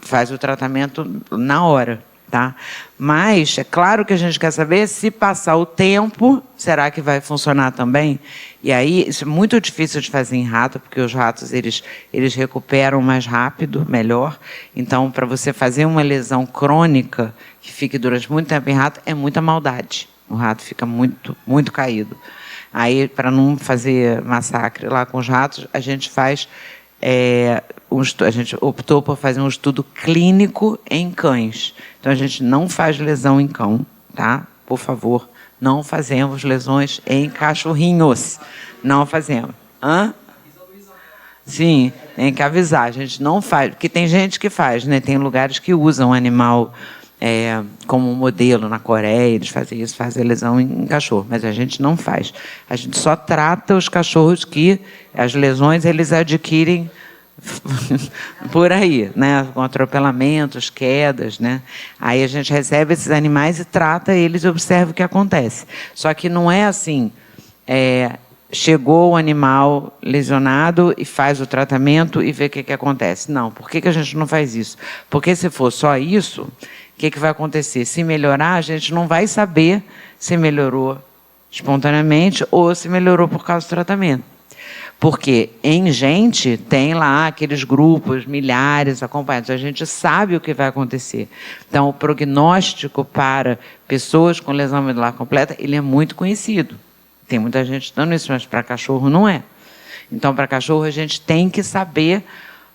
faz o tratamento na hora. Tá? Mas é claro que a gente quer saber se passar o tempo, será que vai funcionar também? E aí, isso é muito difícil de fazer em rato, porque os ratos eles recuperam mais rápido, melhor. Então, para você fazer uma lesão crônica que fique durante muito tempo em rato, é muita maldade. O rato fica muito, muito caído. Aí, para não fazer massacre lá com os ratos, a gente faz... a gente optou por fazer um estudo clínico em cães. Então, a gente não faz lesão em cão, tá? Por favor, não fazemos lesões em cachorrinhos. Não fazemos. Hã? Sim, tem que avisar. A gente não faz, porque tem gente que faz, né? Tem lugares que usam animal como modelo. Na Coreia, eles fazem isso, fazem lesão em cachorro, mas a gente não faz. A gente só trata os cachorros que as lesões eles adquirem por aí, né? Com atropelamentos, quedas, né? Aí a gente recebe esses animais e trata eles e observa o que acontece. Só que não é assim, chegou o animal lesionado e faz o tratamento e vê o que acontece. Não, por que a gente não faz isso? Porque se for só isso, o que vai acontecer? Se melhorar, a gente não vai saber se melhorou espontaneamente ou se melhorou por causa do tratamento. Porque em gente tem lá aqueles grupos, milhares acompanhados, a gente sabe o que vai acontecer. Então, o prognóstico para pessoas com lesão medular completa, ele é muito conhecido. Tem muita gente dando isso, mas para cachorro não é. Então, para cachorro, a gente tem que saber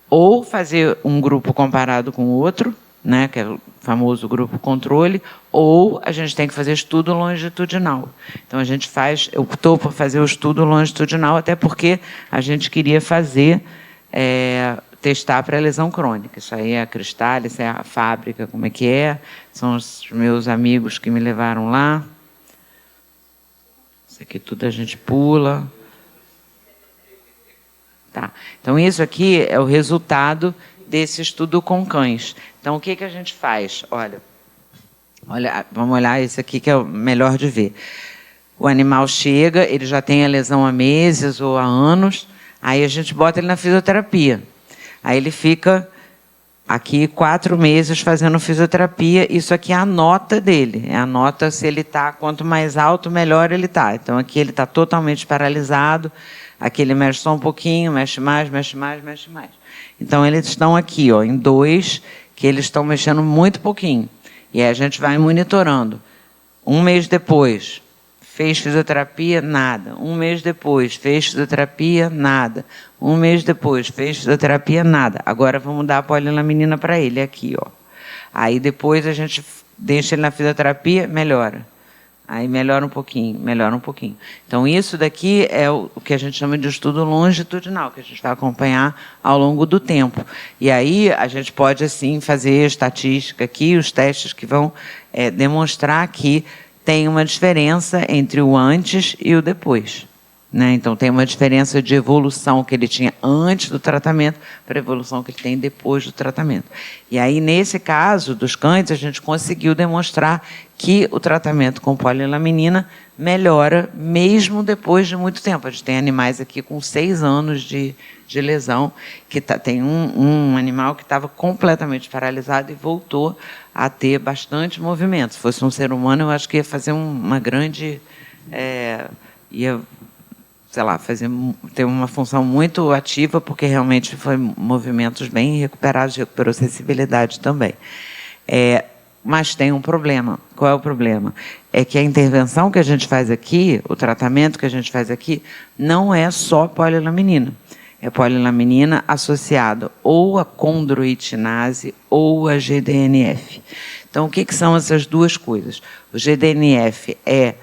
ou fazer um grupo comparado com o outro, né, que é o famoso grupo controle, ou a gente tem que fazer estudo longitudinal. Então, a gente optou por fazer o estudo longitudinal, até porque a gente queria fazer, testar para lesão crônica. Isso aí é a Cristal, isso é a fábrica, como é que é, são os meus amigos que me levaram lá. Isso aqui tudo a gente pula. Tá. Então, isso aqui é o resultado desse estudo com cães. Então, o que a gente faz? Olha, vamos olhar esse aqui que é o melhor de ver. O animal chega, ele já tem a lesão há meses ou há anos, aí a gente bota ele na fisioterapia. Aí ele fica aqui 4 meses fazendo fisioterapia. Isso aqui é a nota dele. É a nota se ele está, quanto mais alto, melhor ele está. Então, aqui ele está totalmente paralisado. Aqui ele mexe só um pouquinho, mexe mais, mexe mais, mexe mais. Então, eles estão aqui, ó, em 2, que eles estão mexendo muito pouquinho. E aí a gente vai monitorando. 1 mês depois, fez fisioterapia, nada. 1 mês depois, fez fisioterapia, nada. 1 mês depois, fez fisioterapia, nada. Agora vamos dar a polilaminina para ele, aqui, ó. Aí depois a gente deixa ele na fisioterapia, melhora. Aí melhora um pouquinho, melhora um pouquinho. Então, isso daqui é o que a gente chama de estudo longitudinal, que a gente vai acompanhar ao longo do tempo. E aí a gente pode, assim, fazer estatística aqui, os testes que vão demonstrar que tem uma diferença entre o antes e o depois. Né? Então, tem uma diferença de evolução que ele tinha antes do tratamento para a evolução que ele tem depois do tratamento. E aí, nesse caso dos cães, a gente conseguiu demonstrar que o tratamento com polilaminina melhora mesmo depois de muito tempo. A gente tem animais aqui com 6 anos de lesão, que tem um animal que estava completamente paralisado e voltou a ter bastante movimento. Se fosse um ser humano, eu acho que ia fazer uma grande... sei lá, ter uma função muito ativa, porque realmente foi movimentos bem recuperados, recuperou sensibilidade também. Mas tem um problema. Qual é o problema? É que a intervenção que a gente faz aqui, o tratamento que a gente faz aqui, não é só polilaminina. É polilaminina associada ou a condroitinase ou a GDNF. Então, o que são essas duas coisas? O GDNF é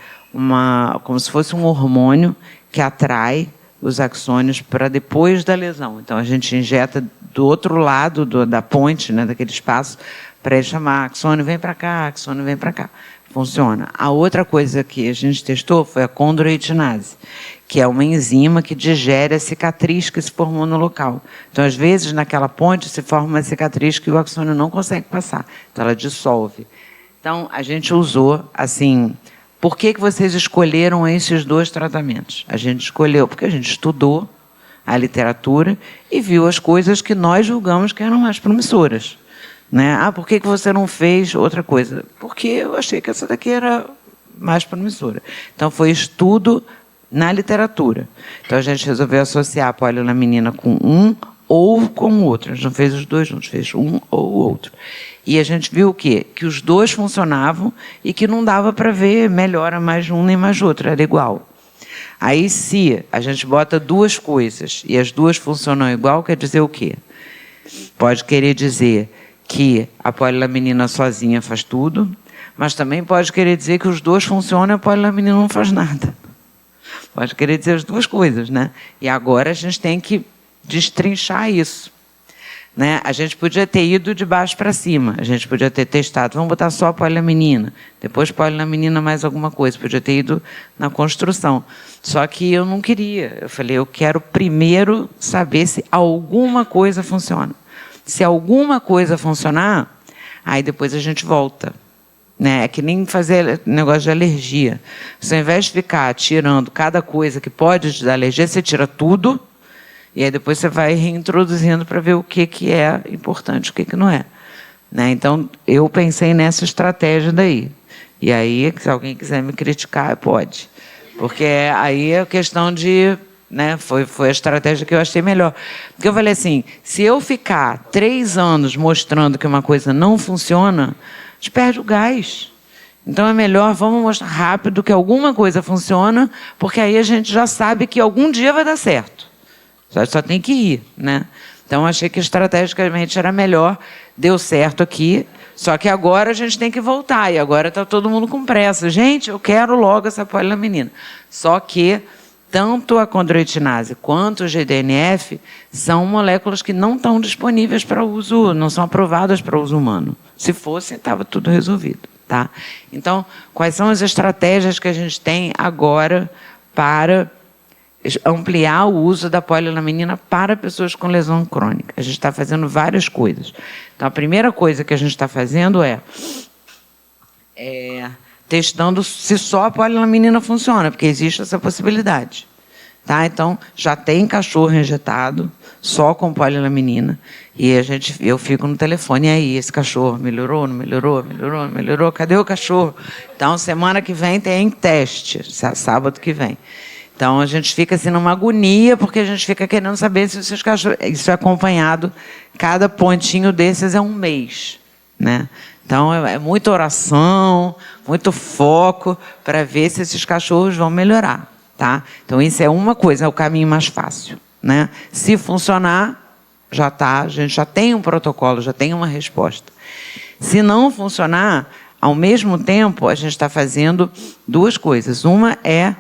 como se fosse um hormônio que atrai os axônios para depois da lesão. Então, a gente injeta do outro lado da ponte, né, daquele espaço, para ele chamar axônio, vem para cá, axônio, vem para cá. Funciona. A outra coisa que a gente testou foi a condroitinase, que é uma enzima que digere a cicatriz que se formou no local. Então, às vezes, naquela ponte se forma uma cicatriz que o axônio não consegue passar. Então, ela dissolve. Então, a gente usou, assim... Por que vocês escolheram esses dois tratamentos? A gente escolheu porque a gente estudou a literatura e viu as coisas que nós julgamos que eram mais promissoras. Né? Por que você não fez outra coisa? Porque eu achei que essa daqui era mais promissora. Então, foi estudo na literatura. Então, a gente resolveu associar a polilaminina com um ou com o outro. A gente não fez os dois juntos, fez um ou o outro. E a gente viu o quê? Que os dois funcionavam e que não dava para ver melhora mais um nem mais outro, era igual. Aí, se a gente bota duas coisas e as duas funcionam igual, quer dizer o quê? Pode querer dizer que a polilaminina sozinha faz tudo, mas também pode querer dizer que os dois funcionam e a polilaminina não faz nada. Pode querer dizer as duas coisas, né? E agora a gente tem que destrinchar isso. Né? A gente podia ter ido de baixo para cima, a gente podia ter testado, vamos botar só a polilaminina, depois polilaminina mais alguma coisa, podia ter ido na construção. Só que eu não queria, eu falei, eu quero primeiro saber se alguma coisa funciona. Se alguma coisa funcionar, aí depois a gente volta. Né? É que nem fazer negócio de alergia. Você, ao invés de ficar tirando cada coisa que pode te dar alergia, você tira tudo, e aí depois você vai reintroduzindo para ver o que é importante, o que não é. Né? Então, eu pensei nessa estratégia daí. E aí, se alguém quiser me criticar, pode. Porque aí é questão de... Né? Foi a estratégia que eu achei melhor. Porque eu falei assim, se eu ficar 3 anos mostrando que uma coisa não funciona, a gente perde o gás. Então é melhor, vamos mostrar rápido que alguma coisa funciona, porque aí a gente já sabe que algum dia vai dar certo. Só tem que ir. Né? Então achei que estrategicamente era melhor, deu certo aqui, só que agora a gente tem que voltar, e agora está todo mundo com pressa. Gente, eu quero logo essa polilaminina. Só que tanto a condroitinase quanto o GDNF são moléculas que não estão disponíveis para uso, não são aprovadas para uso humano. Se fossem, estava tudo resolvido. Tá? Então, quais são as estratégias que a gente tem agora para ampliar o uso da polilaminina para pessoas com lesão crônica? A gente está fazendo várias coisas. Então, a primeira coisa que a gente está fazendo é testando se só a polilaminina funciona, porque existe essa possibilidade. Tá? Então, já tem cachorro injetado só com polilaminina, e eu fico no telefone, e aí, esse cachorro melhorou, não melhorou, melhorou, não melhorou, cadê o cachorro? Então, semana que vem tem teste, sábado que vem. Então, a gente fica assim numa agonia, porque a gente fica querendo saber se os cachorros... Isso é acompanhado, cada pontinho desses é 1 mês. Né? Então, é muita oração, muito foco para ver se esses cachorros vão melhorar. Tá? Então, isso é uma coisa, é o caminho mais fácil. Né? Se funcionar, já está, a gente já tem um protocolo, já tem uma resposta. Se não funcionar, ao mesmo tempo, a gente está fazendo 2 coisas. Uma é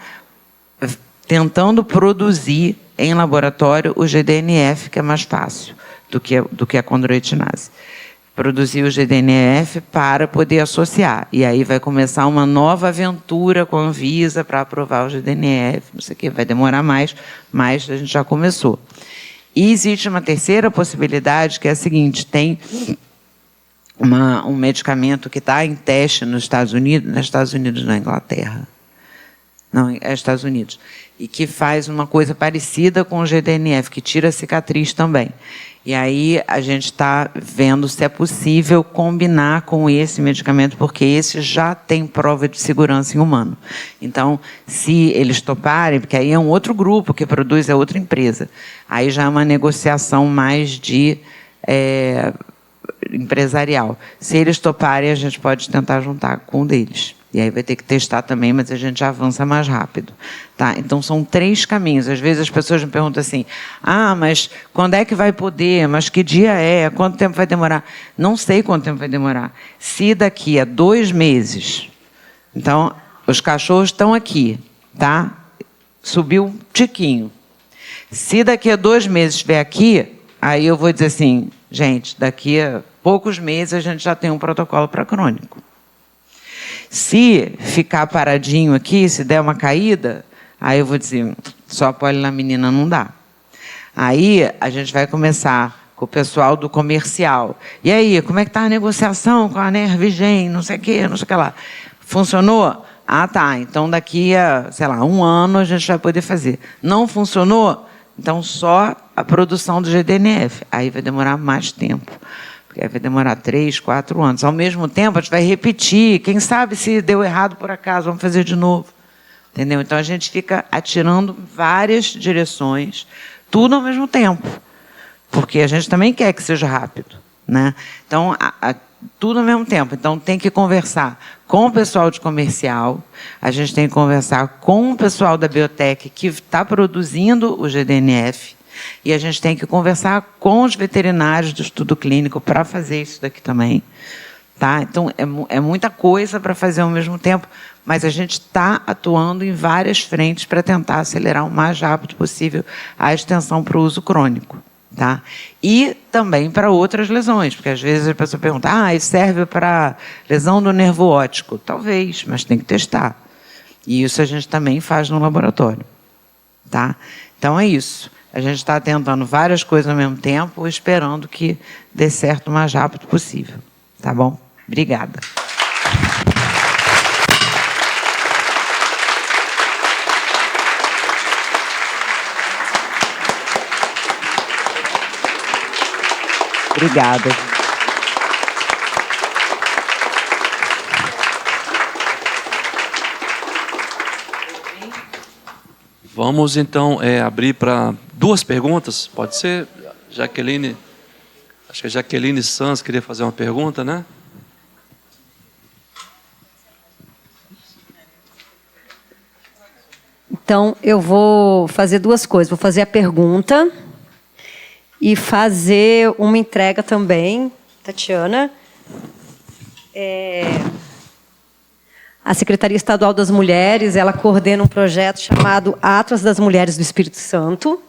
tentando produzir em laboratório o GDNF, que é mais fácil do que a condroitinase. Produzir o GDNF para poder associar. E aí vai começar uma nova aventura com a Anvisa para aprovar o GDNF, não sei o quê, vai demorar mais, mas a gente já começou. E existe uma terceira possibilidade, que é a seguinte, tem um medicamento que está em teste nos Estados Unidos, na Inglaterra. Não, é Estados Unidos. E que faz uma coisa parecida com o GDNF, que tira a cicatriz também. E aí a gente está vendo se é possível combinar com esse medicamento, porque esse já tem prova de segurança em humano. Então, se eles toparem, porque aí é um outro grupo que produz, é outra empresa, aí já é uma negociação mais de empresarial. Se eles toparem, a gente pode tentar juntar com um deles. E aí vai ter que testar também, mas a gente avança mais rápido. Tá? Então, são 3 caminhos. Às vezes as pessoas me perguntam assim, mas quando é que vai poder? Mas que dia é? Quanto tempo vai demorar? Não sei quanto tempo vai demorar. Se daqui a 2 meses... Então, os cachorros estão aqui, tá? Subiu um tiquinho. Se daqui a 2 meses estiver aqui, aí eu vou dizer assim, gente, daqui a poucos meses a gente já tem um protocolo para crônico. Se ficar paradinho aqui, se der uma caída, aí eu vou dizer, só polilaminina não dá. Aí a gente vai começar com o pessoal do comercial. E aí, como é que está a negociação com a Nervigen, não sei o quê, não sei o que lá. Funcionou? Ah, tá. Então daqui a, sei lá, 1 ano a gente vai poder fazer. Não funcionou? Então só a produção do GDNF. Aí vai demorar mais tempo. Porque vai demorar 3, 4 anos. Ao mesmo tempo, a gente vai repetir. Quem sabe se deu errado por acaso, vamos fazer de novo. Entendeu? Então, a gente fica atirando várias direções, tudo ao mesmo tempo. Porque a gente também quer que seja rápido. Né? Então, tudo ao mesmo tempo. Então, tem que conversar com o pessoal de comercial, a gente tem que conversar com o pessoal da biotech que está produzindo o GDNF, e a gente tem que conversar com os veterinários do estudo clínico para fazer isso daqui também. Tá? Então, é muita coisa para fazer ao mesmo tempo, mas a gente está atuando em várias frentes para tentar acelerar o mais rápido possível a extensão para o uso crônico. Tá? E também para outras lesões, porque às vezes a pessoa pergunta, isso serve para lesão do nervo óptico? Talvez, mas tem que testar. E isso a gente também faz no laboratório. Tá? Então, é isso. A gente está tentando várias coisas ao mesmo tempo, esperando que dê certo o mais rápido possível. Tá bom? Obrigada. Obrigada. Vamos, então, abrir para 2 perguntas. Pode ser? Jaqueline, acho que a Jaqueline Sanz queria fazer uma pergunta, né? Então, eu vou fazer 2 coisas. Vou fazer a pergunta e fazer uma entrega também, Tatiana. A Secretaria Estadual das Mulheres, ela coordena um projeto chamado Atlas das Mulheres do Espírito Santo.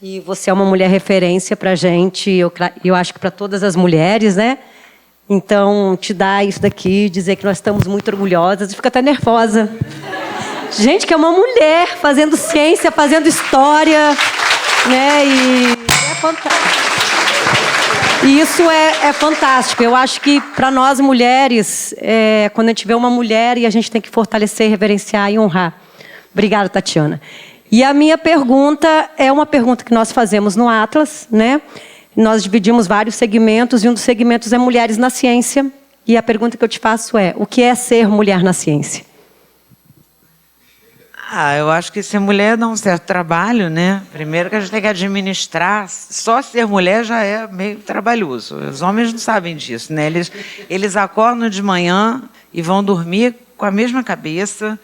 E você é uma mulher referência para a gente, eu acho que para todas as mulheres, né? Então, te dar isso daqui, dizer que nós estamos muito orgulhosas, e fica até nervosa. Gente, que é uma mulher fazendo ciência, fazendo história, né? E é fantástico. E isso é fantástico. Eu acho que, para nós mulheres, quando a gente vê uma mulher, e a gente tem que fortalecer, reverenciar e honrar. Obrigada, Tatiana. E a minha pergunta é uma pergunta que nós fazemos no Atlas, né? Nós dividimos vários segmentos, e um dos segmentos é Mulheres na Ciência. E a pergunta que eu te faço é, o que é ser mulher na ciência? Eu acho que ser mulher dá um certo trabalho, né? Primeiro que a gente tem que administrar. Só ser mulher já é meio trabalhoso. Os homens não sabem disso, né? Eles acordam de manhã e vão dormir com a mesma cabeça,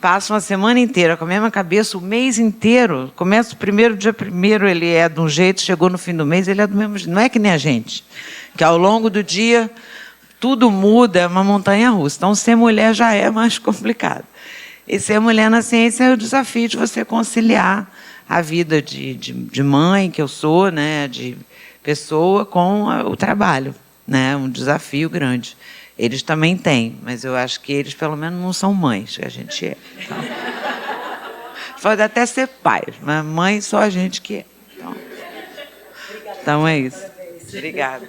passam a semana inteira com a mesma cabeça, o mês inteiro. Começa o primeiro, dia primeiro ele é de um jeito, chegou no fim do mês, ele é do mesmo jeito. Não é que nem a gente, que ao longo do dia tudo muda, é uma montanha-russa. Então, ser mulher já é mais complicado. E ser mulher na ciência é o desafio de você conciliar a vida de mãe, que eu sou, né, de pessoa, com o trabalho. Né, um desafio grande. Eles também têm, mas eu acho que eles, pelo menos, não são mães, que a gente é. Então, pode até ser pai, mas mãe só a gente que é. Então é isso. Obrigada.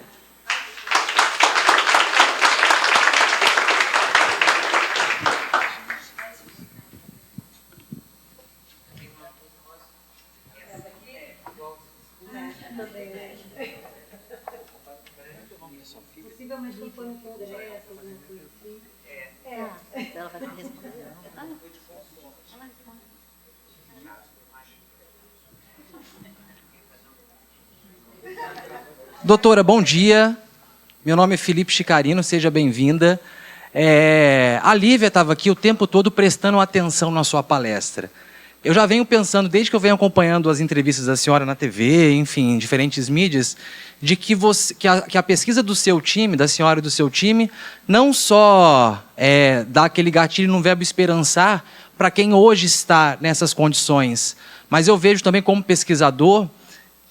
Possivelmente não foi um congresso, alguma coisa assim. Ela vai responder. Doutora, bom dia. Meu nome é Felipe Chicarino, seja bem-vinda. A Lívia estava aqui o tempo todo prestando atenção na sua palestra. Eu já venho pensando, desde que eu venho acompanhando as entrevistas da senhora na TV, enfim, em diferentes mídias, de que a pesquisa do seu time, da senhora e do seu time, não só dá aquele gatilho no verbo esperançar para quem hoje está nessas condições, mas eu vejo também como pesquisador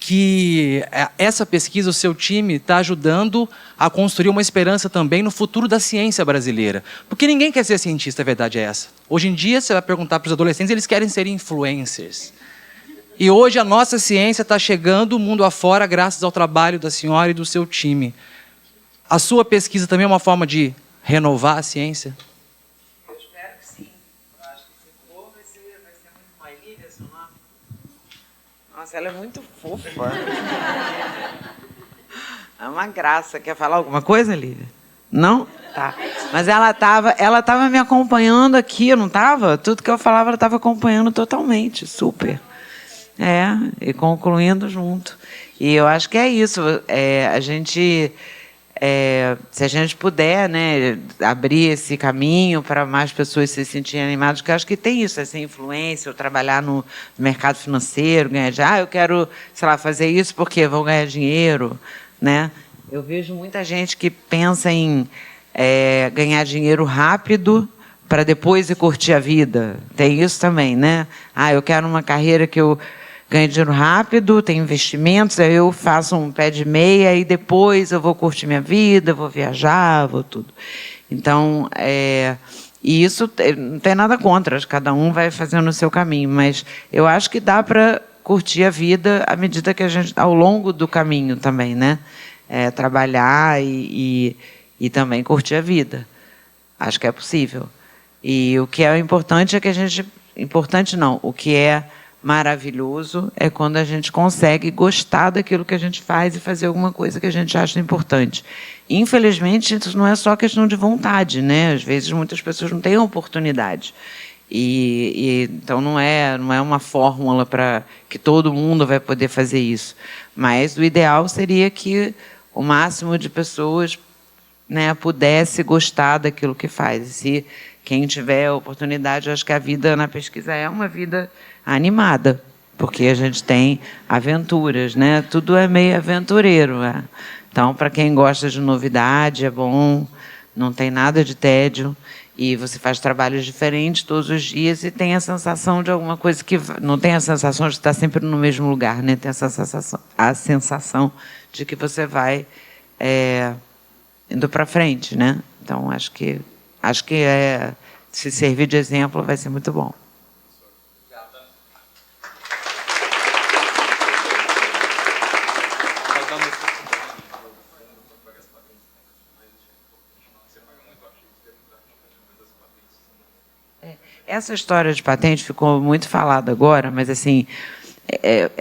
que essa pesquisa, o seu time, está ajudando a construir uma esperança também no futuro da ciência brasileira. Porque ninguém quer ser cientista, a verdade é essa. Hoje em dia, você vai perguntar para os adolescentes, eles querem ser influencers. E hoje a nossa ciência está chegando o mundo afora graças ao trabalho da senhora e do seu time. A sua pesquisa também é uma forma de renovar a ciência? Eu espero que sim. Eu acho que se for, vai ser muito mais. Lívia, seu nome? Nossa, ela é muito fofa. É uma graça. Quer falar alguma coisa, Lívia? Não? Tá. Mas ela tava me acompanhando aqui, eu não estava? Tudo que eu falava, ela estava acompanhando totalmente. Super. E concluindo junto. E eu acho que é isso. A gente... se a gente puder, né, abrir esse caminho para mais pessoas se sentirem animadas, porque eu acho que tem isso, essa influência, eu trabalhar no mercado financeiro, ganhar dinheiro, eu quero, sei lá, fazer isso porque vou ganhar dinheiro, né? Eu vejo muita gente que pensa em ganhar dinheiro rápido para depois ir curtir a vida. Tem isso também, né? Eu quero uma carreira que eu ganho dinheiro rápido, tem investimentos, aí eu faço um pé de meia e depois eu vou curtir minha vida, vou viajar, vou tudo. Então, e isso não tem nada contra, acho que cada um vai fazendo o seu caminho, mas eu acho que dá para curtir a vida à medida que a gente, ao longo do caminho também, né? Trabalhar e também curtir a vida. Acho que é possível. E o que é importante é que a gente... Importante não, o que é maravilhoso é quando a gente consegue gostar daquilo que a gente faz e fazer alguma coisa que a gente acha importante. Infelizmente, isso não é só questão de vontade, né? Às vezes, muitas pessoas não têm oportunidade. Então, não é uma fórmula para que todo mundo vai poder fazer isso. Mas o ideal seria que o máximo de pessoas, né, pudesse gostar daquilo que faz. E se quem tiver a oportunidade, eu acho que a vida na pesquisa é uma vida animada, porque a gente tem aventuras, né? Tudo é meio aventureiro. Né? Então, para quem gosta de novidade, é bom, não tem nada de tédio, e você faz trabalhos diferentes todos os dias e tem a sensação de alguma coisa que... Não tem a sensação de estar sempre no mesmo lugar, né? Tem a sensação de que você vai indo para frente, né? Então, acho que se servir de exemplo vai ser muito bom. Essa história de patente ficou muito falada agora, mas assim,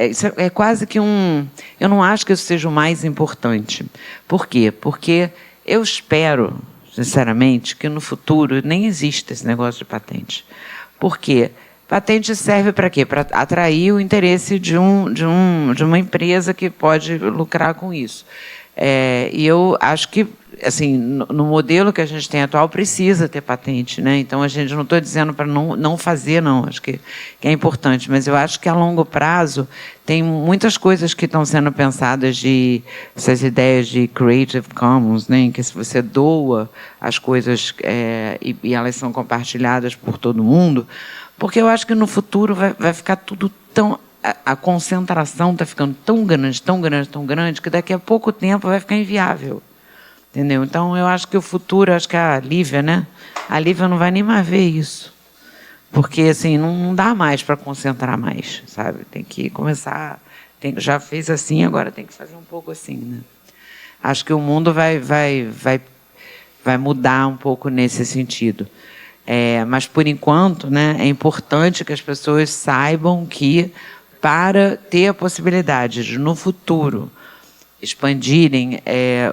isso é quase que um... Eu não acho que isso seja o mais importante. Por quê? Porque eu espero, sinceramente, que no futuro nem exista esse negócio de patente. Por quê? Patente serve para quê? Para atrair o interesse de uma empresa que pode lucrar com isso. E eu acho que, assim, no modelo que a gente tem atual, precisa ter patente, né? Então, a gente não estou dizendo para não fazer, não. Acho que é importante. Mas eu acho que, a longo prazo, tem muitas coisas que estão sendo pensadas essas ideias de Creative Commons, né? Em que se você doa as coisas e elas são compartilhadas por todo mundo, porque eu acho que no futuro vai ficar tudo tão... A concentração está ficando tão grande, tão grande, tão grande, que daqui a pouco tempo vai ficar inviável. Entendeu? Então, eu acho que o futuro, acho que a Lívia, né? A Lívia não vai nem mais ver isso. Porque, assim, não dá mais para concentrar mais, sabe? Tem que começar... já fez assim, agora tem que fazer um pouco assim, né? Acho que o mundo vai mudar um pouco nesse sentido. Mas, por enquanto, né, é importante que as pessoas saibam que para ter a possibilidade de, no futuro, expandirem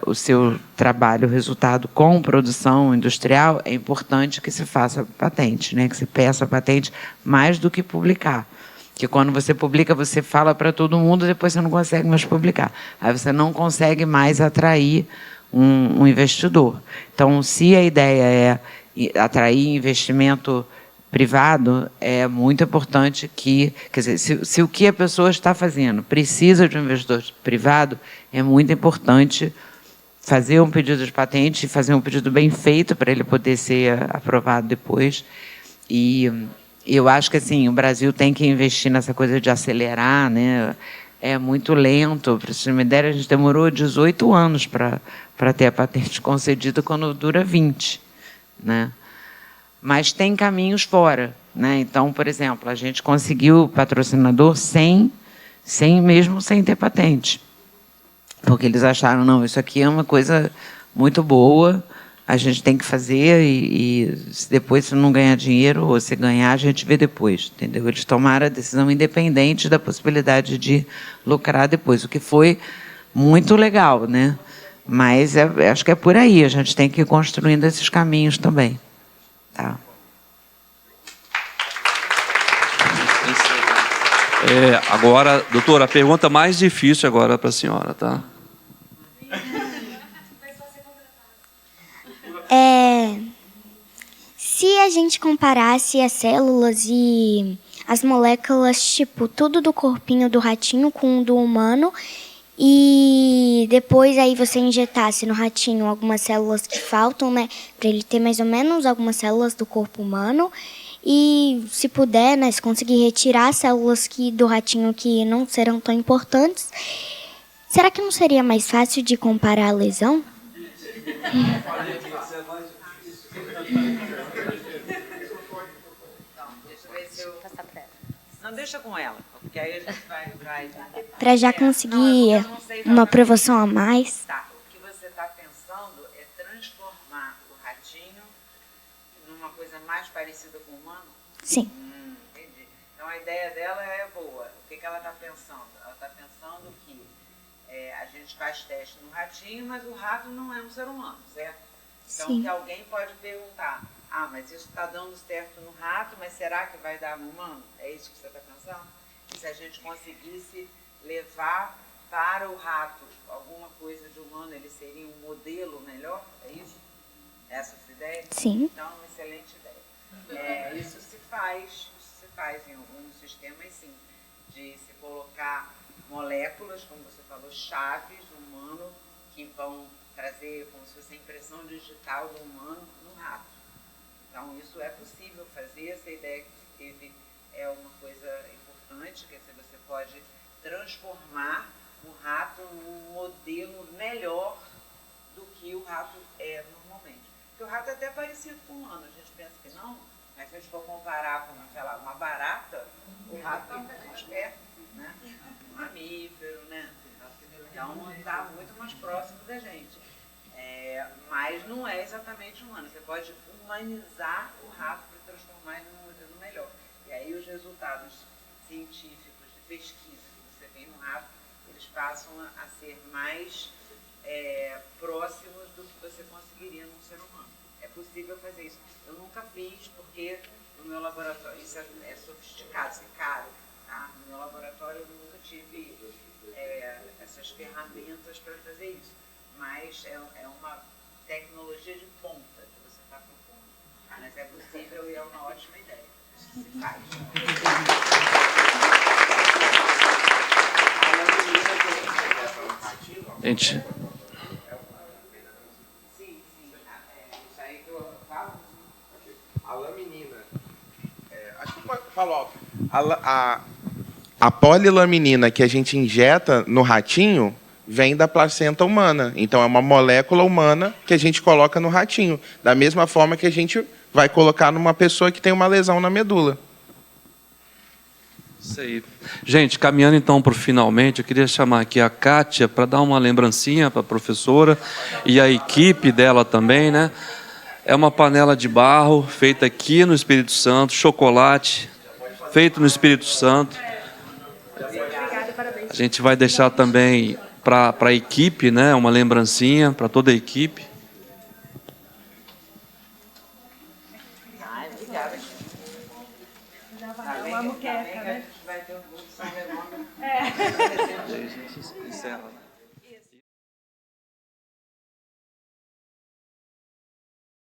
o seu trabalho, o resultado com produção industrial, é importante que se faça patente, né? Que se peça patente mais do que publicar. Porque quando você publica, você fala para todo mundo, depois você não consegue mais publicar. Aí você não consegue mais atrair um investidor. Então, se a ideia é atrair investimento privado, é muito importante que, quer dizer, se o que a pessoa está fazendo precisa de um investidor privado, é muito importante fazer um pedido de patente e fazer um pedido bem feito para ele poder ser aprovado depois. E eu acho que assim, o Brasil tem que investir nessa coisa de acelerar, né? É muito lento. Para vocês terem uma ideia, a gente demorou 18 anos para ter a patente concedida, quando dura 20, né? Mas tem caminhos fora, né? Então, por exemplo, a gente conseguiu patrocinador mesmo sem ter patente. Porque eles acharam, não, isso aqui é uma coisa muito boa, a gente tem que fazer e se depois não ganhar dinheiro, ou se ganhar, a gente vê depois, entendeu? Eles tomaram a decisão independente da possibilidade de lucrar depois, o que foi muito legal, né? Mas acho que é por aí, a gente tem que ir construindo esses caminhos também. Tá. Agora, doutora, a pergunta mais difícil agora para a senhora, tá? Se a gente comparasse as células e as moléculas, tipo, tudo do corpinho do ratinho com o do humano, e depois aí você injetasse no ratinho algumas células que faltam, né, para ele ter mais ou menos algumas células do corpo humano, e se puder, né, se conseguir retirar as células do ratinho que não serão tão importantes, será que não seria mais fácil de comparar a lesão? Não, deixa com ela, porque aí a gente vai... Para já conseguir uma aprovação a mais. Tá, o que você está pensando é transformar o ratinho numa coisa mais parecida com o humano? Sim. Entendi. Então a ideia dela é boa. O que ela está pensando? Ela está pensando que a gente faz teste no ratinho, mas o rato não é um ser humano, certo? Então, Sim. que alguém pode perguntar, mas isso está dando certo no rato, mas será que vai dar no humano? É isso que você está pensando? E se a gente conseguisse levar para o rato alguma coisa de humano, ele seria um modelo melhor? É isso? Essa é a sua ideia? Sim. Então, uma excelente ideia. Isso se faz em alguns sistemas, sim, de se colocar moléculas, como você falou, chaves do humano, que vão trazer como se fosse a impressão digital do humano no rato. Então, isso é possível fazer. Essa ideia que se teve é uma coisa importante, quer dizer, você pode transformar o rato num modelo melhor do que o rato é normalmente. Porque o rato é até parecido com o humano, a gente pensa que não, mas se a gente for comparar com, sei lá, uma barata, o rato é muito mais perto, né? Um mamífero, né? Então, está muito mais próximo da gente. Mas não é exatamente humano. Você pode humanizar o rato para transformar ele num modelo melhor. E aí os resultados científicos de pesquisa que você tem no rato, eles passam a ser mais próximos do que você conseguiria num ser humano. É possível fazer isso. Eu nunca fiz, porque no meu laboratório, isso é sofisticado, isso é caro. Tá? No meu laboratório eu nunca tive essas ferramentas para fazer isso. Mas é uma tecnologia de ponta que você está propondo. Mas é possível e é uma ótima ideia. Se faz. Gente. Sim. Isso aí que eu falo. A laminina. Acho que pode falar alto. A polilaminina que a gente injeta no ratinho vem da placenta humana. Então, é uma molécula humana que a gente coloca no ratinho. Da mesma forma que a gente vai colocar numa pessoa que tem uma lesão na medula. Isso aí. Gente, caminhando então para o finalmente, eu queria chamar aqui a Kátia para dar uma lembrancinha para a professora e a equipe dela também, né? É uma panela de barro feita aqui no Espírito Santo, chocolate feito no Espírito Santo. A gente vai deixar também para a equipe, né, uma lembrancinha para toda a equipe. Uma muqueca, né? Vai ter um São Leandro. É. A gente encerra.